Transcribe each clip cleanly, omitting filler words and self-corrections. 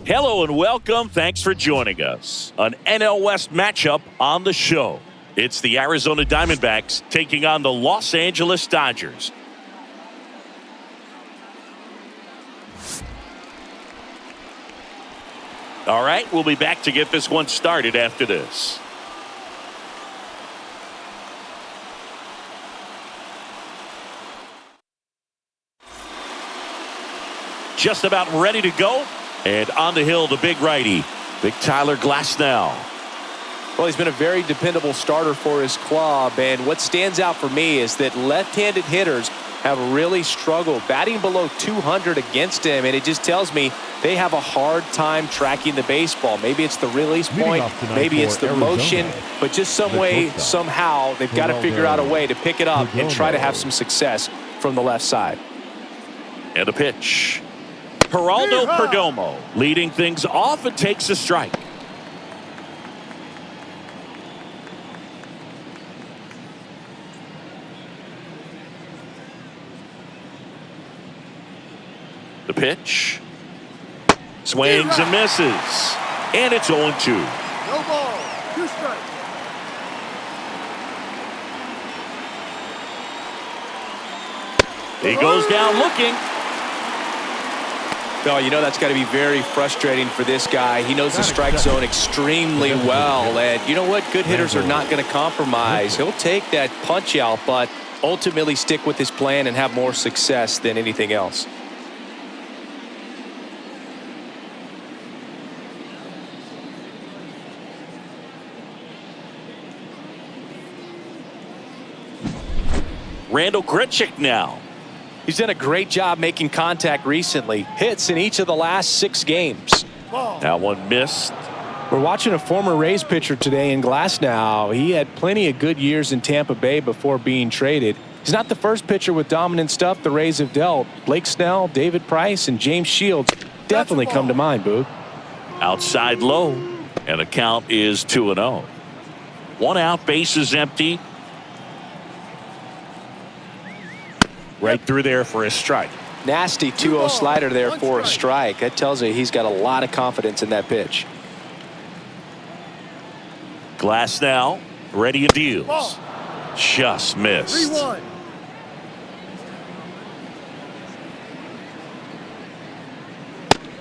Hello and welcome. Thanks for joining us. An NL West matchup on the show. It's the Arizona Diamondbacks taking on the Los Angeles Dodgers. All right, we'll be back to get this one started after this. Just about ready to go. And on the hill, the big righty, big Tyler Glasnow. Well, he's been a very dependable starter for his club. And what stands out for me is that left-handed hitters have really struggled batting below 200 against him. And it just tells me they have a hard time tracking the baseball. Maybe it's the release point, maybe it's the motion, but just some way, somehow, they've got to figure out a way to pick it up and try to have some success from the left side. And a pitch. Geraldo Perdomo leading things off and takes a strike. The pitch. Swings and misses. And it's 0-2. No ball. 2 strikes. He goes down looking. Oh, you know that's got to be very frustrating for this guy. He knows the strike zone extremely well. And you know what? Good hitters are not going to compromise. He'll take that punch out, but ultimately stick with his plan and have more success than anything else. Randall Grichuk now. He's done a great job making contact recently. Hits in each of the last 6 games. That one missed. We're watching a former Rays pitcher today in Glasnow. He had plenty of good years in Tampa Bay before being traded. He's not the first pitcher with dominant stuff the Rays have dealt. Blake Snell, David Price, and James Shields definitely come to mind, Boog. Outside low. And the count is 2-0. 1 out, bases empty. Right through there for a strike. Nasty 2-0 slider there for a strike. That tells you he's got a lot of confidence in that pitch. Glasnow ready and deals. Just missed. 3-1.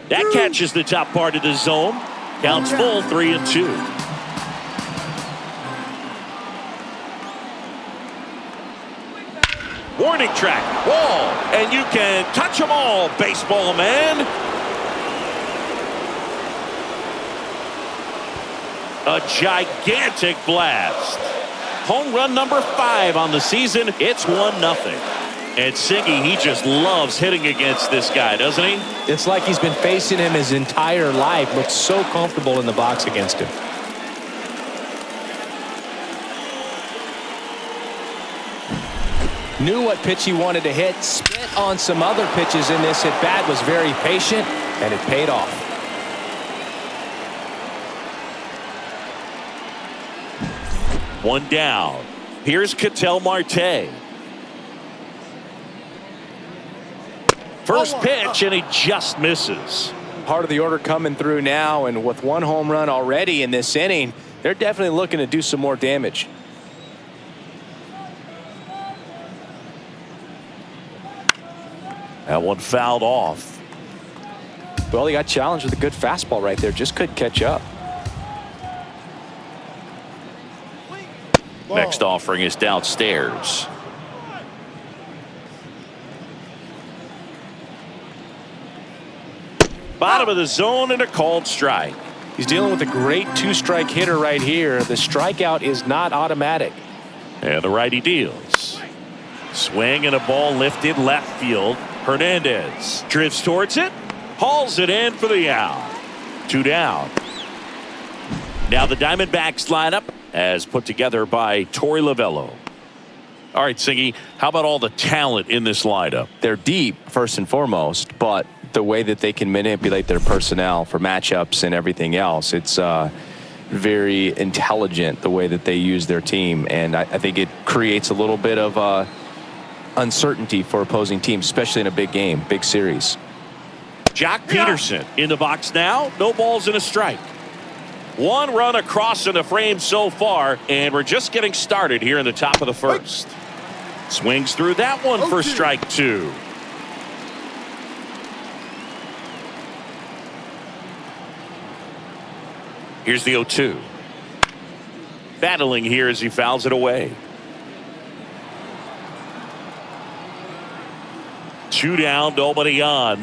That catches the top part of the zone. Counts full, 3-2. Warning track, wall, and you can touch them all, baseball man. A gigantic blast. Home run number 5 on the season. It's 1-0. And Siggy, he just loves hitting against this guy, doesn't he? It's like he's been facing him his entire life. Looks so comfortable in the box against him. Knew what pitch he wanted to hit. Spent on some other pitches in this at bat. Was very patient, and it paid off. One down. Here's Ketel Marte. First pitch, and he just misses. Part of the order coming through now, and with 1 home run already in this inning, they're definitely looking to do some more damage. That one fouled off. Well, he got challenged with a good fastball right there. Just couldn't catch up. Next offering is downstairs. Bottom of the zone and a called strike. He's dealing with a great 2-strike hitter right here. The strikeout is not automatic. And the righty deals. Swing and a ball lifted left field. Hernandez drifts towards it, hauls it in for the out. 2 down. Now the Diamondbacks lineup as put together by Torey Lovullo. All right, Siggy, how about all the talent in this lineup? They're deep, first and foremost, but the way that they can manipulate their personnel for matchups and everything else, it's very intelligent the way that they use their team. And I think it creates a little bit of uncertainty for opposing teams, especially in a big game, big series. Jock Peterson in the box now. No balls and a strike. One run across in the frame so far, and we're just getting started here in the top of the first. Swings through that one for strike two. Here's the 0-2. Battling here as he fouls it away. 2 down, nobody on.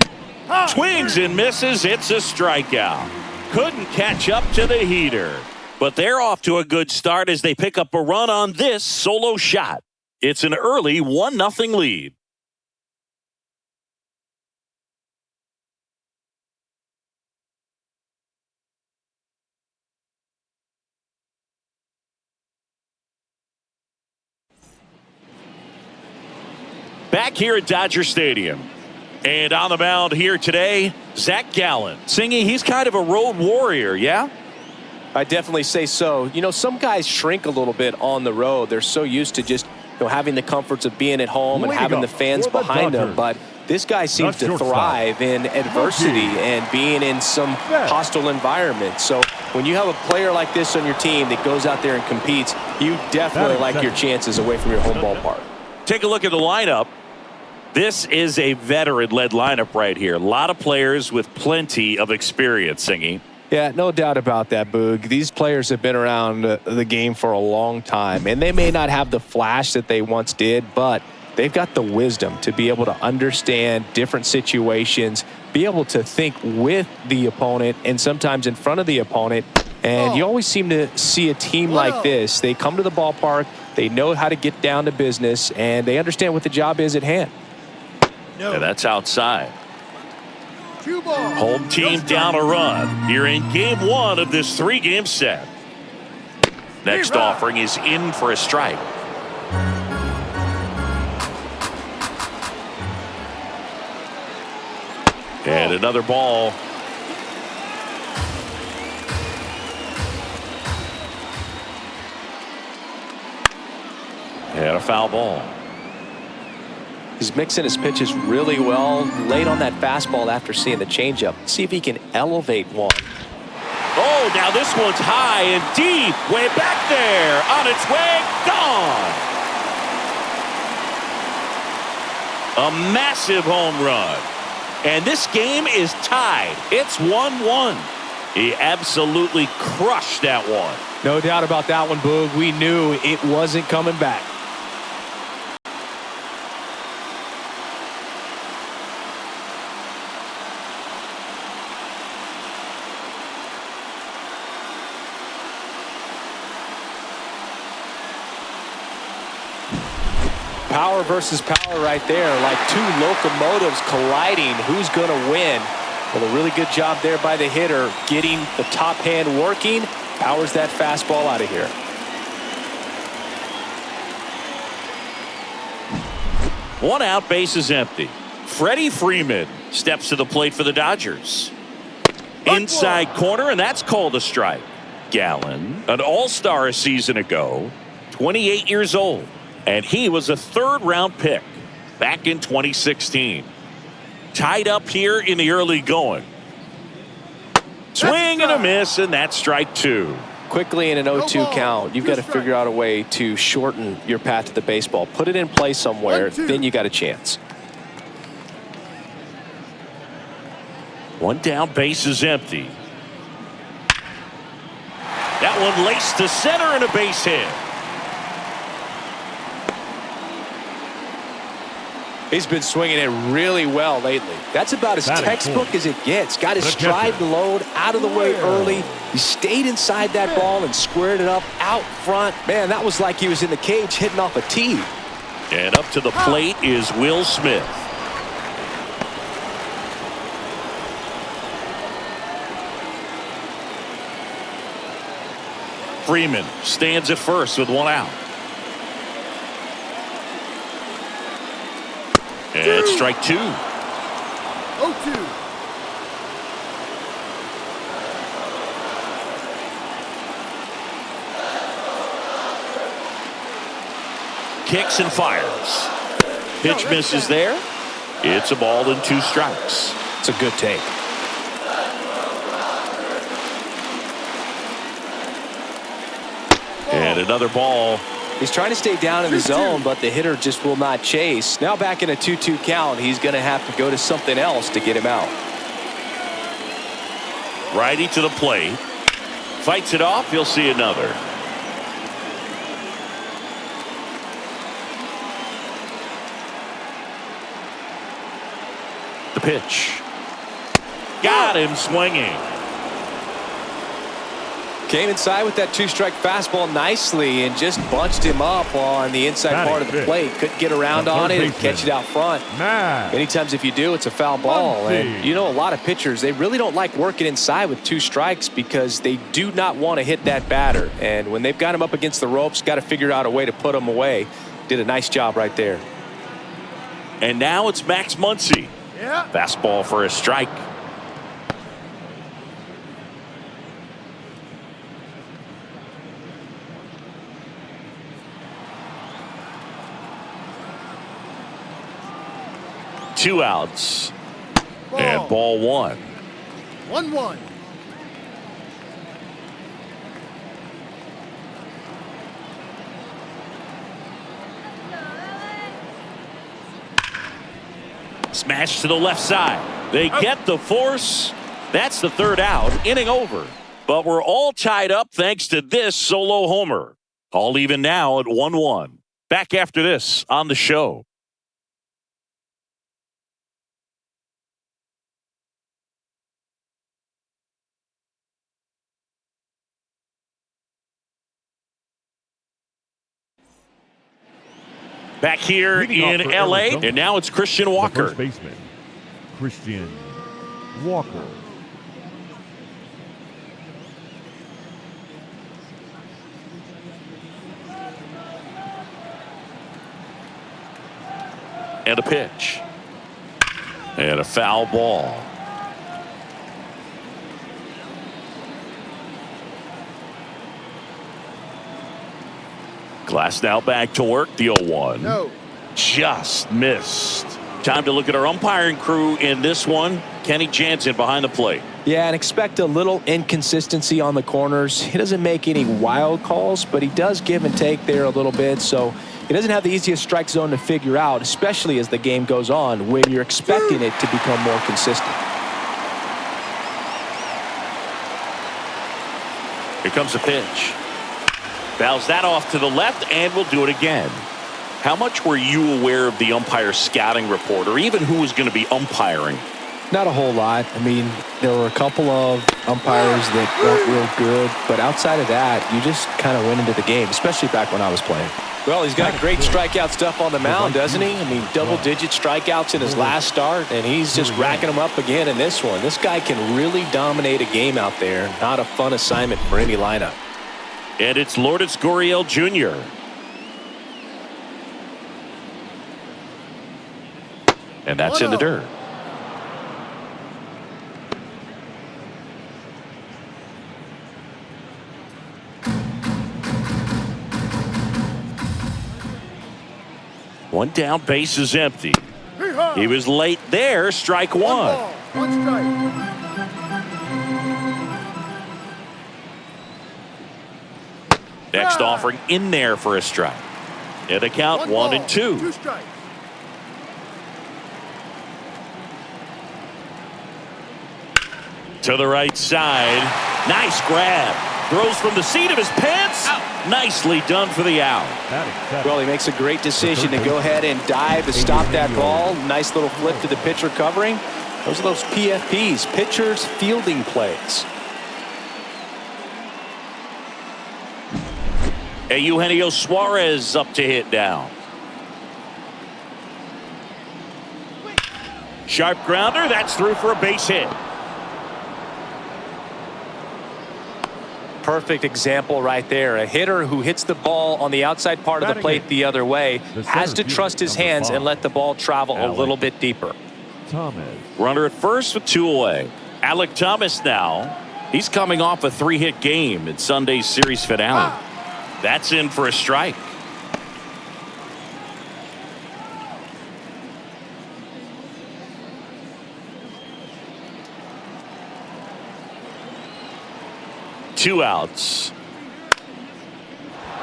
Swings and misses. It's a strikeout. Couldn't catch up to the heater. But they're off to a good start as they pick up a run on this solo shot. It's an early 1-0 lead. Back here at Dodger Stadium. And on the mound here today, Zach Gallen. Singy, he's kind of a road warrior, yeah? I definitely say so. You know, some guys shrink a little bit on the road. They're so used to just, having the comforts of being at home and having the fans behind them. But this guy seems to thrive in adversity and being in some hostile environment. So when you have a player like this on your team that goes out there and competes, you definitely like your chances away from your home ballpark. Take a look at the lineup. This is a veteran-led lineup right here. A lot of players with plenty of experience, Singy. Yeah, no doubt about that, Boog. These players have been around the game for a long time, and they may not have the flash that they once did, but they've got the wisdom to be able to understand different situations, be able to think with the opponent and sometimes in front of the opponent. And you always seem to see a team like this. They come to the ballpark, they know how to get down to business, and they understand what the job is at hand. And that's outside. Home team down a run here in game 1 of this 3-game set. Next offering is in for a strike. And another ball. And a foul ball. He's mixing his pitches really well. Late on that fastball after seeing the changeup. See if he can elevate one. Oh, now this one's high and deep. Way back there. On its way. Gone. A massive home run. And this game is tied. It's 1-1. He absolutely crushed that one. No doubt about that one, Boog. We knew it wasn't coming back. Power versus power right there, like two locomotives colliding. Who's going to win? Well, a really good job there by the hitter, getting the top hand working. Powers that fastball out of here. One out, base is empty. Freddie Freeman steps to the plate for the Dodgers. Inside corner, and that's called a strike. Gallen, an all-star a season ago, 28 years old. And he was a 3rd-round pick back in 2016. Tied up here in the early going. Swing and a miss, and that's strike 2. Quickly in an 0-2 count, you've got to figure out a way to shorten your path to the baseball. Put it in play somewhere, then you got a chance. One down, base is empty. That one laced to center and a base hit. He's been swinging it really well lately. That's about as textbook as it gets. Got his stride load out of the way early. He stayed inside that ball and squared it up out front. Man, that was like he was in the cage hitting off a tee. And up to the plate is Will Smith. Freeman stands at first with one out. And strike 2. 0-2. Kicks and fires. Pitch misses there. It's a ball and 2 strikes. It's a good take. And another ball. He's trying to stay down in the zone, but the hitter just will not chase. Now back in a 2-2 count, he's going to have to go to something else to get him out. Righty to the plate. Fights it off. He'll see another. The pitch. Got him swinging. Came inside with that two-strike fastball nicely and just bunched him up on the inside part of the plate. Couldn't get around on it and catch it out front. Many times if you do, it's a foul ball. And you know, a lot of pitchers, they really don't like working inside with two strikes because they do not want to hit that batter. And when they've got him up against the ropes, got to figure out a way to put him away. Did a nice job right there. And now it's Max Muncy. Yeah. Fastball for a strike. Two outs. And ball one. 1-1. Smash to the left side. They get the force. That's the third out. Inning over. But we're all tied up thanks to this solo homer. All even now at 1-1. Back after this on the show. Back here in LA, and now it's Christian Walker. First baseman, Christian Walker. And a pitch. And a foul ball. Glass now back to work. The 0-1. No. Just missed. Time to look at our umpiring crew in this one. Kenny Jansen behind the plate. Yeah, and expect a little inconsistency on the corners. He doesn't make any wild calls, but he does give and take there a little bit. So he doesn't have the easiest strike zone to figure out, especially as the game goes on, when you're expecting it to become more consistent. Here comes a pitch. Fouls that off to the left, and we'll do it again. How much were you aware of the umpire scouting report, or even who was going to be umpiring? Not a whole lot. I mean, there were a couple of umpires that weren't real good, but outside of that, you just kind of went into the game, especially back when I was playing. Well, he's got great strikeout stuff on the mound, doesn't he? I mean, double-digit strikeouts in his last start, and he's just racking them up again in this one. This guy can really dominate a game out there. Not a fun assignment for any lineup. And it's Lourdes Gurriel Jr. And that's in the dirt. One down, base is empty. He was late there, strike one. Ball, one strike. Next offering in there for a strike. And a count 1-2. Two strikes. To the right side. Nice grab. Throws from the seat of his pants. Out. Nicely done for the out. Well, he makes a great decision to go ahead and dive to stop that ball. Nice little flip to the pitcher covering. Those are those PFPs, pitchers fielding plays. Eugenio Suarez up to hit down. Sharp grounder. That's through for a base hit. Perfect example right there. A hitter who hits the ball on the outside part of the plate the other way has to trust his hands and let the ball travel a little bit deeper. Thomas. Runner at first with two away. Alek Thomas now. He's coming off a 3-hit game in Sunday's series finale. That's in for a strike. 2 outs.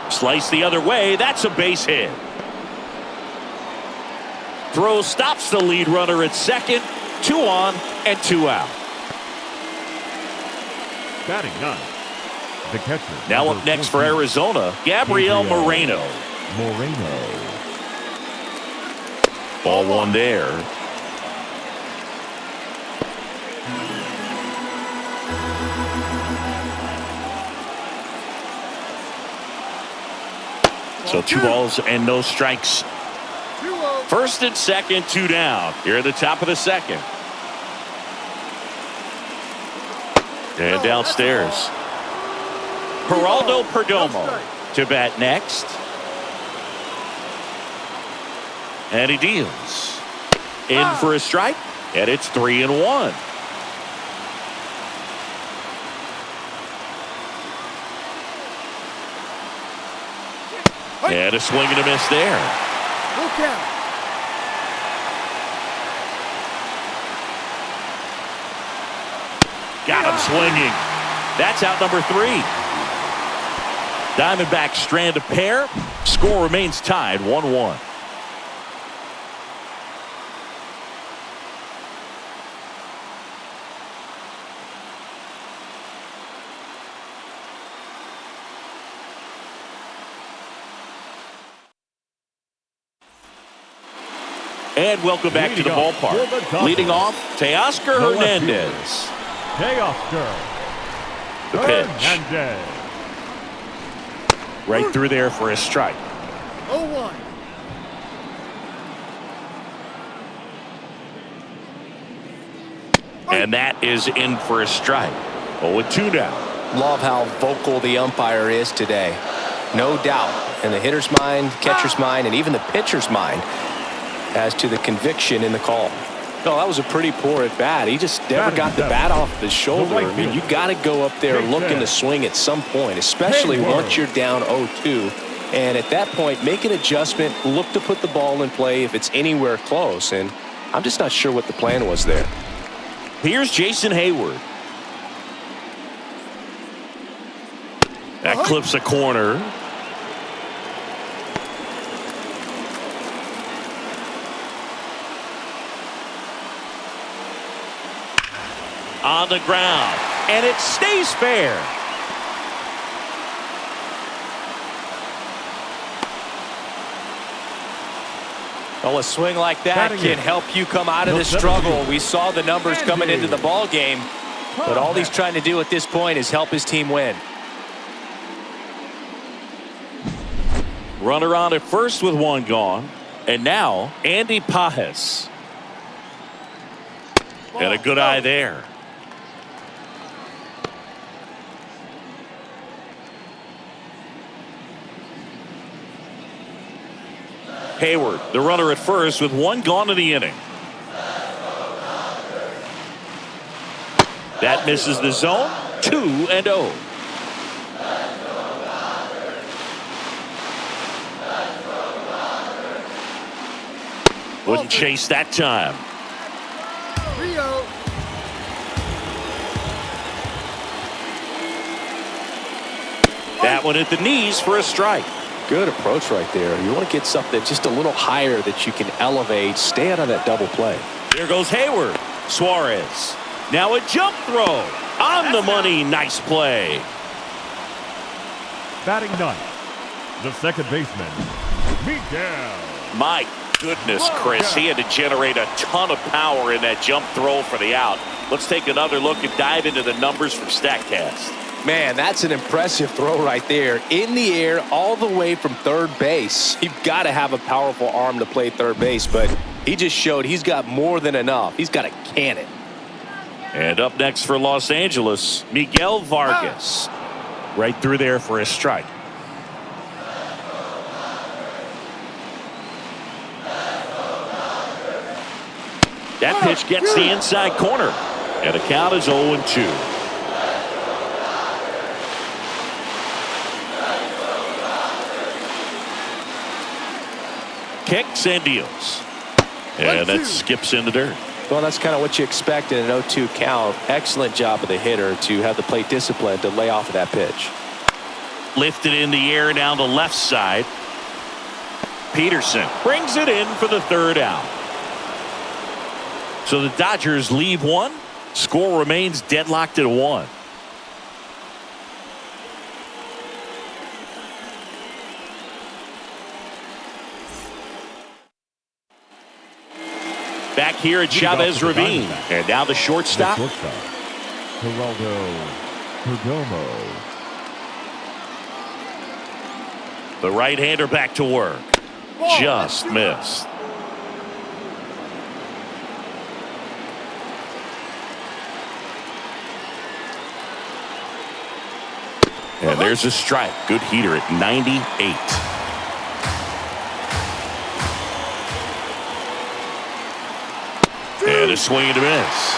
Slice the other way. That's a base hit. Throw stops the lead runner at second. 2 on and 2 out. Batting ninth, the catcher. Now up next for Arizona, Gabriel Moreno. Ball 1 there. So 2 balls and no strikes. 2-0. First and second, 2 down. Here at the top of the second. And downstairs. Geraldo Perdomo to bat next. And he deals. In for a strike. And it's 3-1. And a swing and a miss there. No count. Got him swinging. That's out number 3. Diamondbacks strand a pair. Score remains tied 1-1. And welcome back to the ballpark. Leading off, Teoscar Hernandez. Teoscar The pitch. Hernandez. Right through there for a strike. 0-1. And that is in for a strike. 0-2 now. Love how vocal the umpire is today. No doubt in the hitter's mind, catcher's mind, and even the pitcher's mind as to the conviction in the call. No, that was a pretty poor at bat. He just never got the bat off the shoulder. I mean, you got to go up there looking to swing at some point, especially once you're down 0-2. And at that point, make an adjustment, look to put the ball in play if it's anywhere close. And I'm just not sure what the plan was there. Here's Jason Hayward. That clips a corner. On the ground, and it stays fair. Well, a swing like that can help you come out of the struggle. We saw the numbers coming into the ball game, but all he's trying to do at this point is help his team win. Runner on at first with 1 gone, and now Andy Pajes. And a good eye there. Hayward, the runner at first with 1 gone in the inning. That misses the zone. 2-0. Wouldn't chase that time. 3-0. That one at the knees for a strike. Good approach right there. You want to get something just a little higher that you can elevate. Stay out of that double play. Here goes Hayward. Suarez. Now a jump throw. On the money. Nice play. Batting ninth, the second baseman, Miguel. My goodness, Chris. He had to generate a ton of power in that jump throw for the out. Let's take another look and dive into the numbers from StatCast. Man, that's an impressive throw right there. In the air, all the way from third base. You've got to have a powerful arm to play third base, but he just showed he's got more than enough. He's got a cannon. And up next for Los Angeles, Miguel Vargas. Right through there for a strike. That pitch gets the inside corner. And the count is 0-2. Kicks and deals. And that skips in the dirt. Well, that's kind of what you expect in an 0-2 count. Excellent job of the hitter to have the plate discipline to lay off of that pitch. Lifted in the air down the left side. Peterson brings it in for the third out. So the Dodgers leave one. Score remains deadlocked at 1. Back here at Chavez Ravine. And now the shortstop. Geraldo Perdomo. The right-hander back to work. Just missed. And there's a strike. Good heater at 98. And a swing and a miss.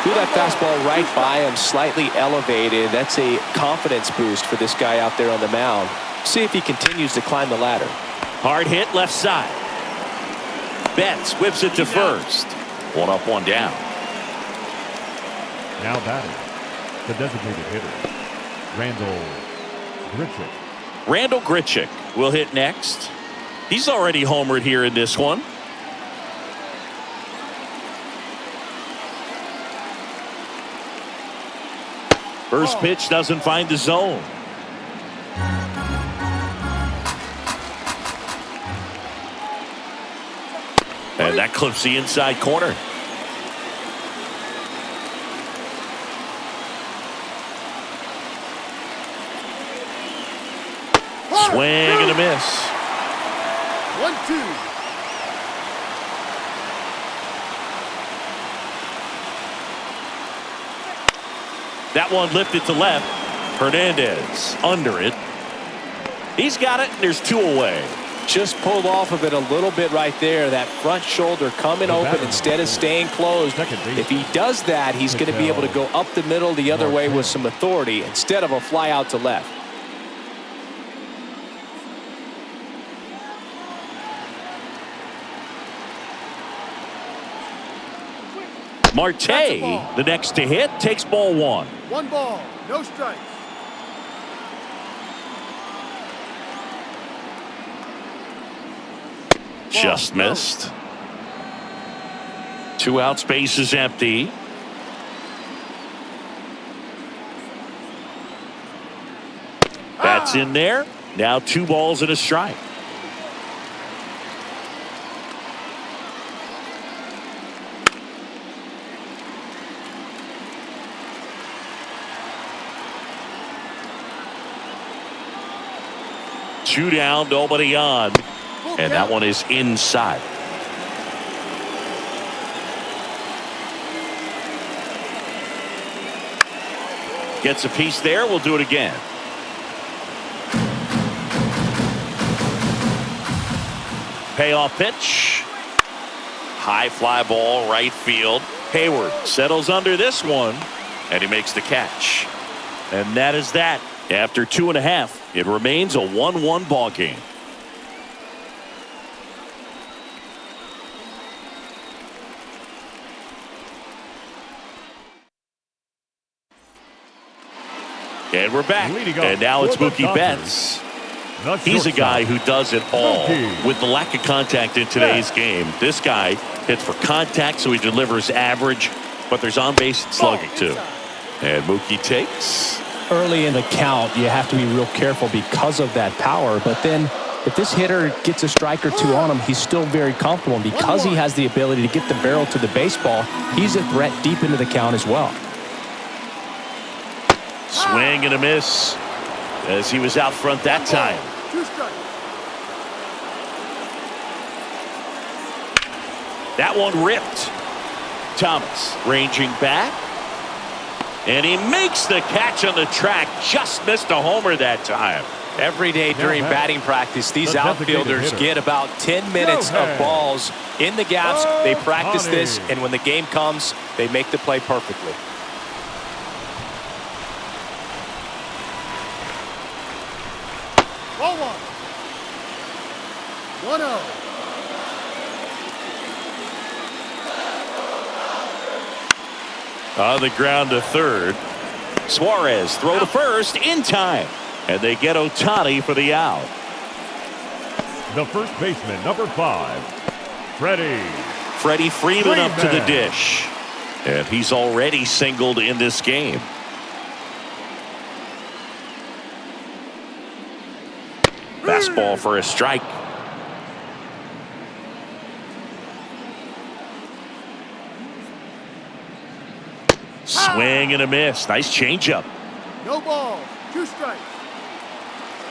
Threw that fastball right by him, slightly elevated. That's a confidence boost for this guy out there on the mound. See if he continues to climb the ladder. Hard hit left side. Betts whips it to first. One up, one down. Now batting, the designated hitter, Randall Grichuk. Randall Grichuk will hit next. He's already homered here in this one. First pitch doesn't find the zone. And that clips the inside corner. Swing and a miss. 1-2. That one lifted to left. Hernandez under it. He's got it. There's 2 away. Just pulled off of it a little bit right there. That front shoulder coming open instead of staying closed. If he does that, he's going to be able to go up the middle the other way with some authority instead of a fly out to left. Marte, the next to hit, takes ball 1. 1 ball, no strikes. Just missed. 2 outs, base is empty. That's in there. Now 2 balls and a strike. Two down, nobody on. And that one is inside. Gets a piece there. We'll do it again. Payoff pitch. High fly ball, right field. Hayward settles under this one, and he makes the catch. And that is that. After 2.5, it remains a 1-1 ball game. And we're back. And now it's Mookie Betts. He's a guy who does it all. With the lack of contact in today's game, this guy hits for contact, so he delivers average, but there's on-base and slugging too. And Mookie takes. Early in the count, you have to be real careful because of that power. But then if this hitter gets a strike or 2 on him, he's still very comfortable. And because he has the ability to get the barrel to the baseball, he's a threat deep into the count as well. Swing and a miss as he was out front that time. 2 strikes. That one ripped. Thomas ranging back. And he makes the catch on the track. Just missed a homer that time. Every day during batting practice, these outfielders get about 10 minutes of balls in the gaps. They practice this, and when the game comes, they make the play perfectly. Ball 1. 1-0. On the ground to third. Suarez throw to first in time. And they get Ohtani for the out. The first baseman, number 5, Freddie Freeman up to the dish. And he's already singled in this game. Fastball for a strike. Swing and a miss. Nice changeup. No ball. 2 strikes.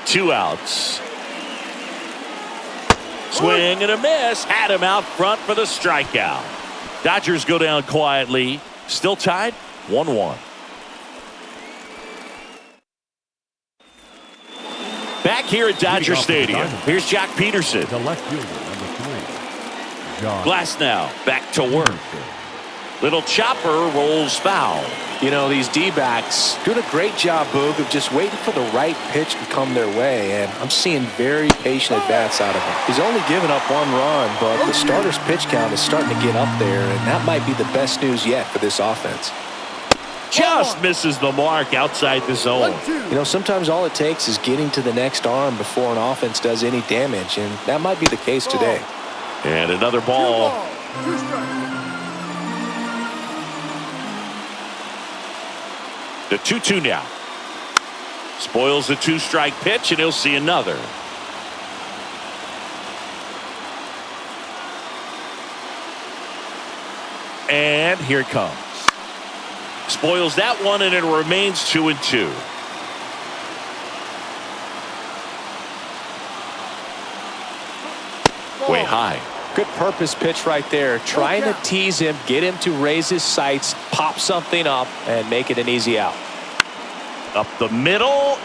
2 outs. Swing and a miss. Had him out front for the strikeout. Dodgers go down quietly. Still tied 1-1. Back here at Dodger Stadium. Here's Jock Peterson. The left fielder, number 3, John. Glass now back to work. Little chopper rolls foul. You know, these D-backs doing a great job, Boog, of just waiting for the right pitch to come their way, and I'm seeing very patient at-bats out of him. He's only given up 1 run, but the starter's pitch count is starting to get up there, and that might be the best news yet for this offense. Just misses the mark outside the zone. You know, sometimes all it takes is getting to the next arm before an offense does any damage, and that might be the case today. And another ball. 2 strikes. The 2-2 now. Spoils the 2-strike pitch, and he'll see another. And here it comes. Spoils that one, and it remains 2-2. Way high. Good purpose pitch right there. Trying to tease him, get him to raise his sights, pop something up, and make it an easy out. Up the middle.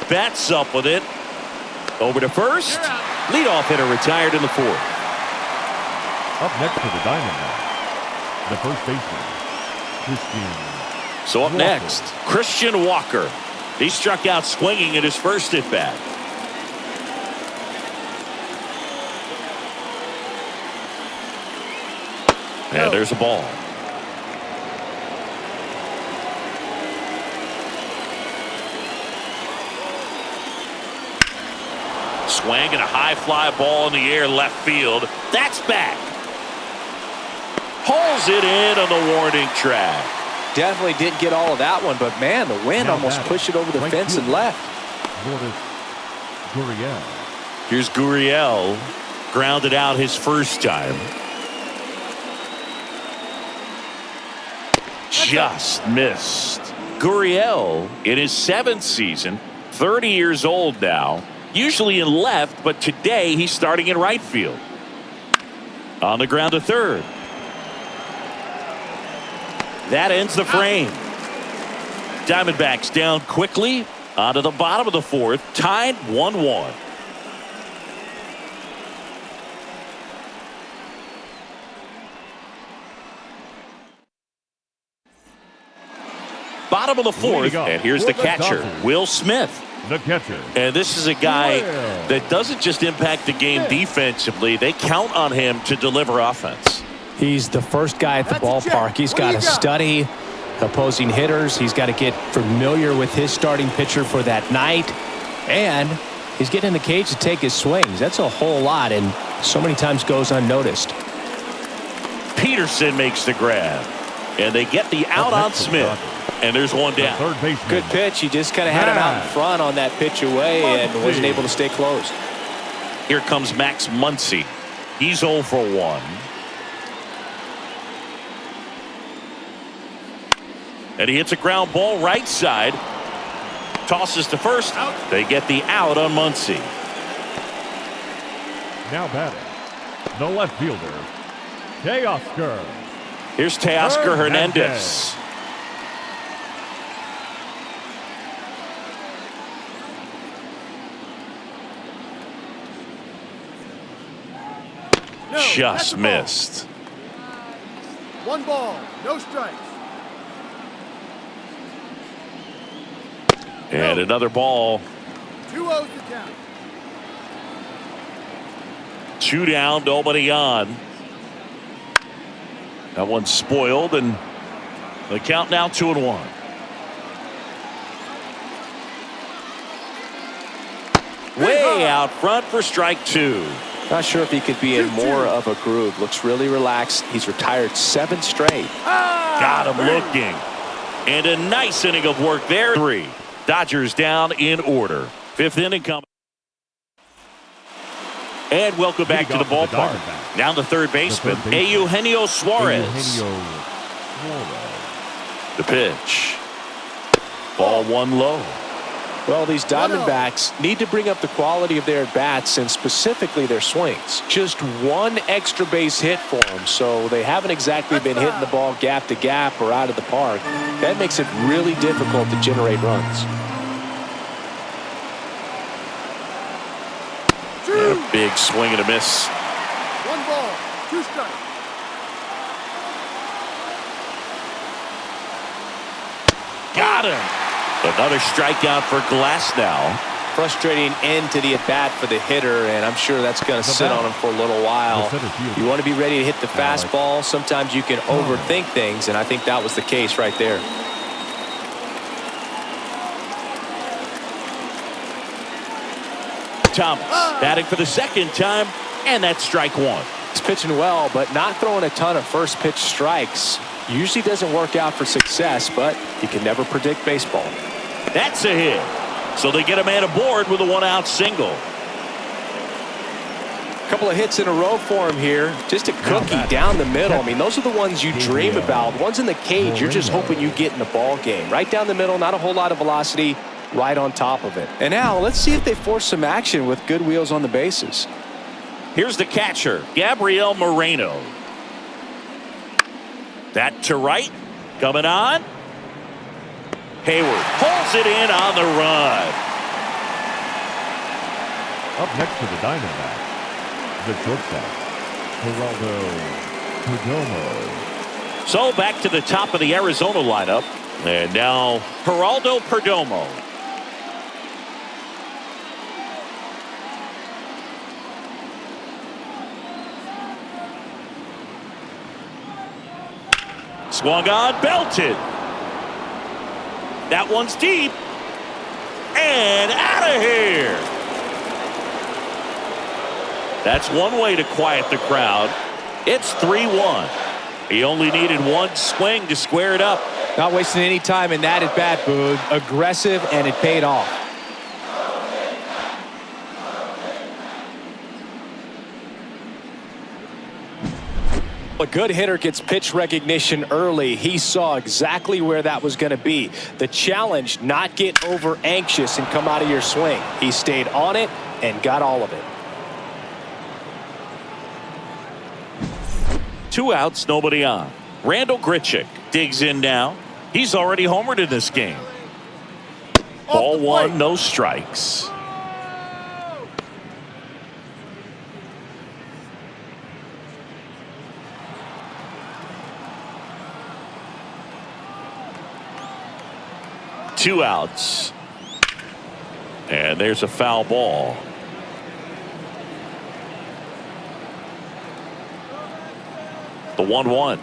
Bats up with it. Over to first. Leadoff hitter retired in the 4th. Up next to the diamond now, the first baseman, Christian. So up next, Christian Walker. He struck out swinging in his first at bat. And there's a ball. Swing and a high fly ball in the air left field. That's back. Hauls it in on the warning track. Definitely didn't get all of that one, but man, the wind almost pushed it over the fence and left. Gurriel. Here's Gurriel. Grounded out his first time. Just missed. Gurriel in his 7th season, 30 years old now, usually in left, but today he's starting in right field. On the ground to third. That ends the frame. Diamondbacks down quickly onto the bottom of the 4th, tied 1-1. Bottom of the 4th, and here's the catcher, Will Smith. The catcher. And this is a guy that doesn't just impact the game defensively. They count on him to deliver offense. He's the first guy at the ballpark. He's got to study opposing hitters. He's got to get familiar with his starting pitcher for that night. And he's getting in the cage to take his swings. That's a whole lot, and so many times goes unnoticed. Peterson makes the grab. And they get the out on Smith. And there's one down. Third baseman. Good pitch. He just kind of had him out in front on that pitch away and wasn't able to stay close. Here comes Max Muncy. He's 0 for 1. And he hits a ground ball right side. Tosses to first. They get the out on Muncy. Now batting, the left fielder, Teoscar. Here's Teoscar Hernandez. Just missed. 1 ball, no strikes. And another ball. 2-0 to count. 2 down, nobody on. That one's spoiled, and The count now 2-1. Way out front for strike two. Not sure if he could be in more of a groove. Looks really relaxed. He's retired 7 straight. Got him looking. And a nice inning of work there. 3. Dodgers down in order. 5th inning coming. And welcome back to the ballpark. Now the third baseman, Eugenio Suarez. The pitch. Ball 1 low. Well, these Diamondbacks need to bring up the quality of their at-bats and specifically their swings. Just 1 extra base hit for them, so they haven't exactly been hitting the ball gap to gap or out of the park. That makes it really difficult to generate runs. And a big swing and a miss. 1 ball, 2 strikes. Got him. Another strikeout for Glasnow. Frustrating end to the at-bat for the hitter, and I'm sure that's going to sit on him for a little while. You want to be ready to hit the fastball. Sometimes you can overthink things, and I think that was the case right there. Thomas batting for the 2nd time, and that's strike 1. He's pitching well, but not throwing a ton of first pitch strikes. Usually doesn't work out for success, but you can never predict baseball. That's a hit. So they get a man aboard with a 1-out single. A couple of hits in a row for him here. Just a cookie down the middle. I mean, those are the ones you dream about. Ones in the cage, you're just hoping you get in the ball game. Right down the middle, not a whole lot of velocity, right on top of it. And now let's see if they force some action with good wheels on the bases. Here's the catcher, Gabriel Moreno. That to right. Coming on. Hayward pulls it in on the run. Up next to the Diamondbacks, the shortstop, Geraldo Perdomo. So back to the top of the Arizona lineup. And now Geraldo Perdomo. Swung on, belted. That one's deep. And out of here. That's one way to quiet the crowd. It's 3-1. He only needed 1 swing to square it up. Not wasting any time in that at bat, Boog. Aggressive, and it paid off. A good hitter gets pitch recognition early. He saw exactly where that was going to be. The challenge, not get over anxious and come out of your swing. He stayed on it and got all of it. 2 outs, nobody on. Randall Grichuk digs in now. He's already homered in this game. Ball 1, no strikes. Two outs. And there's a foul ball. The 1-1.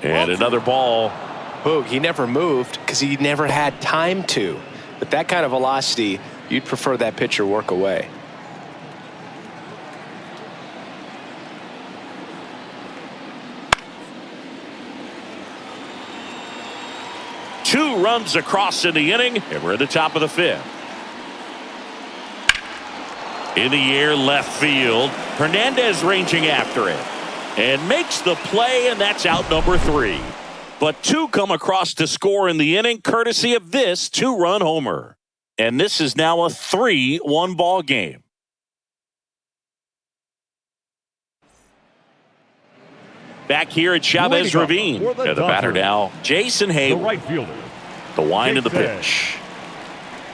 And another ball. Boog, he never moved because he never had time to. But that kind of velocity, you'd prefer that pitcher work away. Two runs across in the inning, and we're at the top of the 5th. In the air, left field. Hernandez ranging after it. And makes the play, and that's out number 3. But 2 come across to score in the inning, courtesy of this 2-run homer. And this is now a 3-1 ball game. Back here at Chavez Ravine. The batter now, Jason Hayward. The right fielder. The wind of the pitch.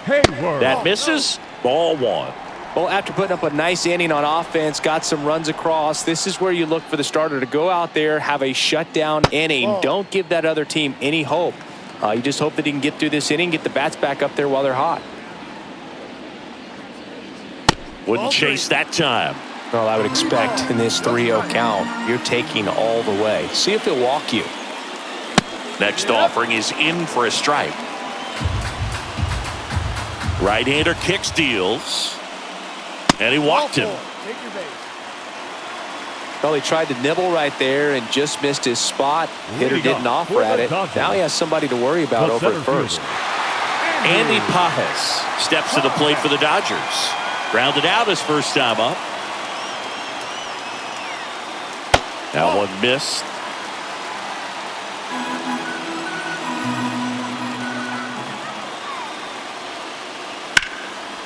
Hayward. That misses. Ball 1. Well, after putting up a nice inning on offense, got some runs across, this is where you look for the starter to go out there, have a shutdown inning. Don't give that other team any hope. You just hope that he can get through this inning, get the bats back up there while they're hot. Wouldn't chase that time. Well, I would expect in this 3-0 count, you're taking all the way. See if he'll walk you. Next offering is in for a strike. Right-hander kicks, deals. And he walked him. Take your base. Well, he tried to nibble right there and just missed his spot. Hitter didn't offer at it. Now he has somebody to worry about over at first. Andy Pajes steps to the plate for the Dodgers. Grounded out his first time up. That one missed.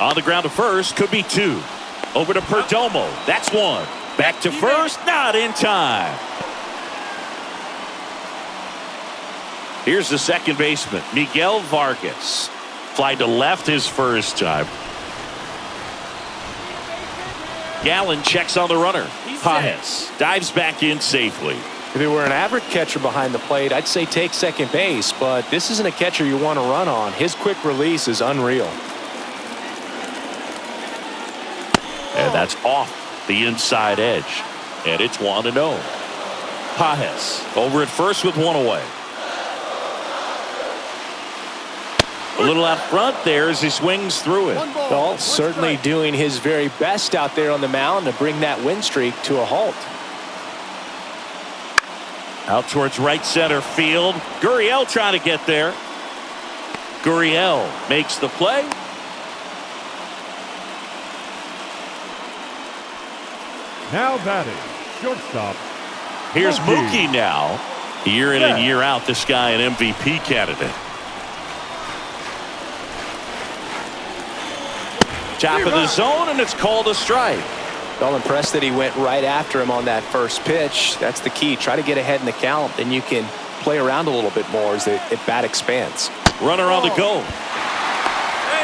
On the ground to first, could be two. Over to Perdomo. That's one. Back to first, not in time. Here's the second baseman, Miguel Vargas. Fly to left his first time. Gallen checks on the runner. Pajes dives back in safely. If it were an average catcher behind the plate, I'd say take second base, but this isn't a catcher you want to run on. His quick release is unreal. And that's off the inside edge. And it's 1-0. Pajes over at first with one away. A little out front there as he swings through it. Well, certainly doing his very best out there on the mound to bring that win streak to a halt. Out towards right center field. Gurriel trying to get there. Gurriel makes the play. Now batting, shortstop. Here's Mookie now. Year in and year out, this guy an MVP candidate. Top of the zone, and it's called a strike. Well, impressed that he went right after him on that first pitch. That's the key. Try to get ahead in the count, then you can play around a little bit more as the at-bat expands. Runner on the go.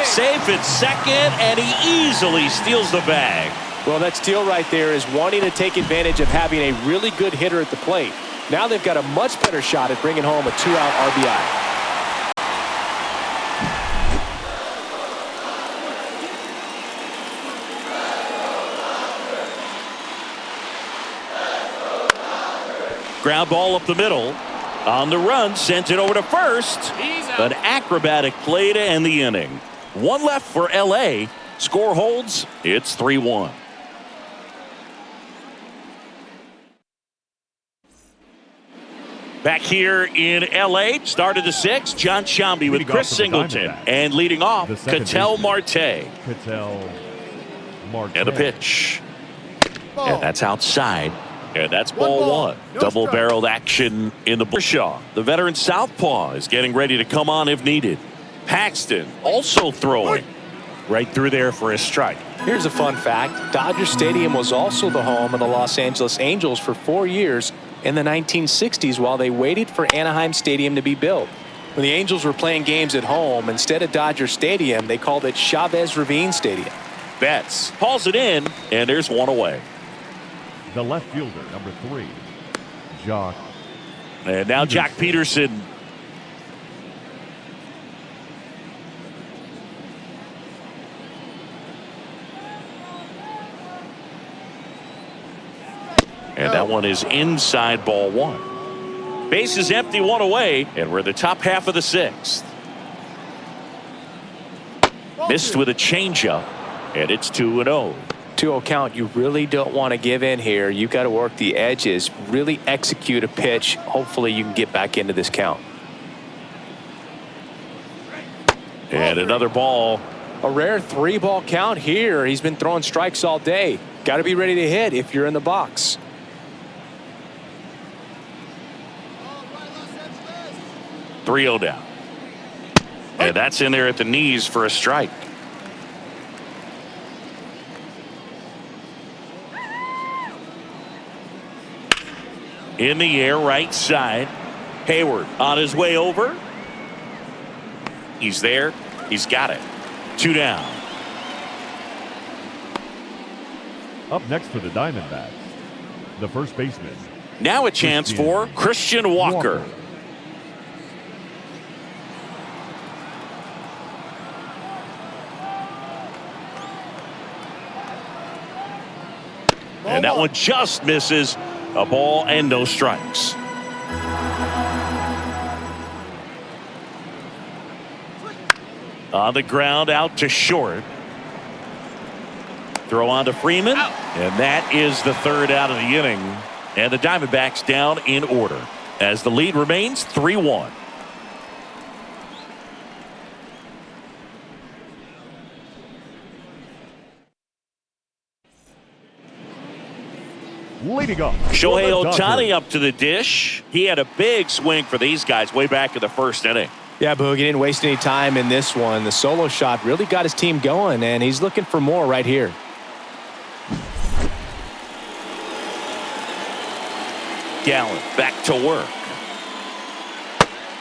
Safe at second, and he easily steals the bag. Well, that steal right there is wanting to take advantage of having a really good hitter at the plate. Now they've got a much better shot at bringing home a 2-out RBI. Ground ball up the middle. On the run, sent it over to first. An acrobatic play to end the inning. One left for LA. Score holds. It's 3-1. Back here in LA, start of the sixth, John Shambi with Chris Singleton. And leading off, Ketel Marte. And a pitch. And that's outside. And that's ball one. Double-barreled action in the Kershaw. The veteran southpaw is getting ready to come on if needed. Paxton also throwing. Right through there for a strike. Here's a fun fact. Dodger Stadium was also the home of the Los Angeles Angels for 4 years in the 1960s while they waited for Anaheim Stadium to be built. When the Angels were playing games at home, instead of Dodger Stadium, they called it Chavez Ravine Stadium. Betts hauls it in, and there's one away. The left fielder, number 3, Jock. And now Jock Peterson. And that one is inside, ball one. Base is empty, one away, and we're the top half of the sixth. Missed with a changeup, and it's 2-0. 2-0 count. You really don't want to give in here. You've got to work the edges, really execute a pitch. Hopefully you can get back into this count. And another ball. A rare 3-ball count here. He's been throwing strikes all day. Got to be ready to hit if you're in the box. .3-0 down. And that's in there at the knees for a strike. In the air, right side. Hayward on his way over. He's there. He's got it. 2 down. Up next for the Diamondbacks, the first baseman. Now a chance for Christian Walker. And that one just misses. A ball and no strikes. On the ground, out to short. Throw on to Freeman. And that is the third out of the inning. And the Diamondbacks down in order as the lead remains 3-1. Leading up, Shohei for the Ohtani Dodgers. up to the dish. He had a big swing for these guys way back in the first inning. Yeah, Boog, he didn't waste any time in this one. The solo shot really got his team going, and he's looking for more right here. Gallen back to work.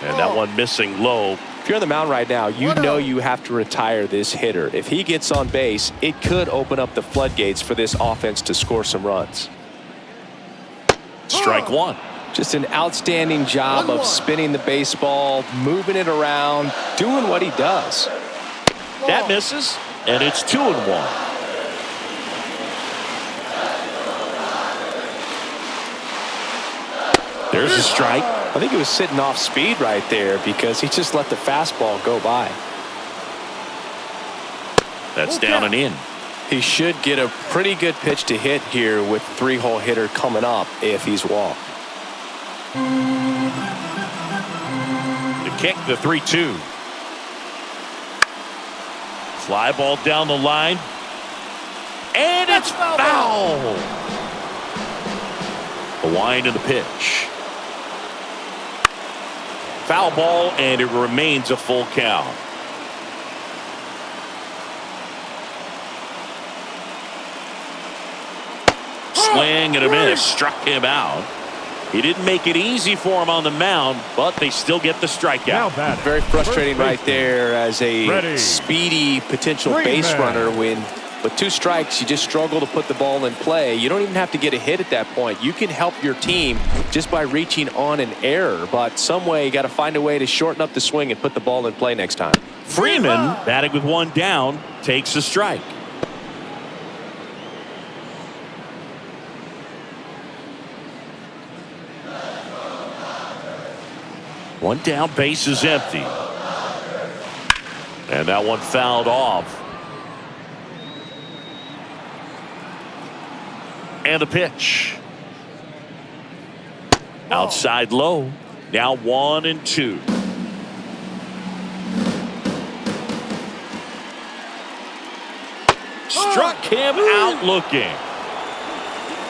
And that one missing low. If you're on the mound right now, you know you have to retire this hitter. If he gets on base, it could open up the floodgates for this offense to score some runs. Strike one. Just an outstanding job of spinning the baseball, moving it around, doing what he does. That misses, and it's 2-1. There's a strike. I think he was sitting off speed right there because he just let the fastball go by. That's down and in. He should get a pretty good pitch to hit here with three-hole hitter coming up if he's walked. The kick, the 3-2. Fly ball down the line. And it's foul. The wind and the pitch. Foul ball, and it remains a full count. Swing and a miss. Struck him out. He didn't make it easy for him on the mound, but they still get the strikeout. Very frustrating right there as a speedy potential base runner when with two strikes you just struggle to put the ball in play. You don't even have to get a hit at that point. You can help your team just by reaching on an error, but some way you got to find a way to shorten up the swing and put the ball in play next time. Freeman, batting with one down, takes a strike. One down, base is empty. And that one fouled off. And the pitch. Outside low. Now 1-2. Struck him out looking.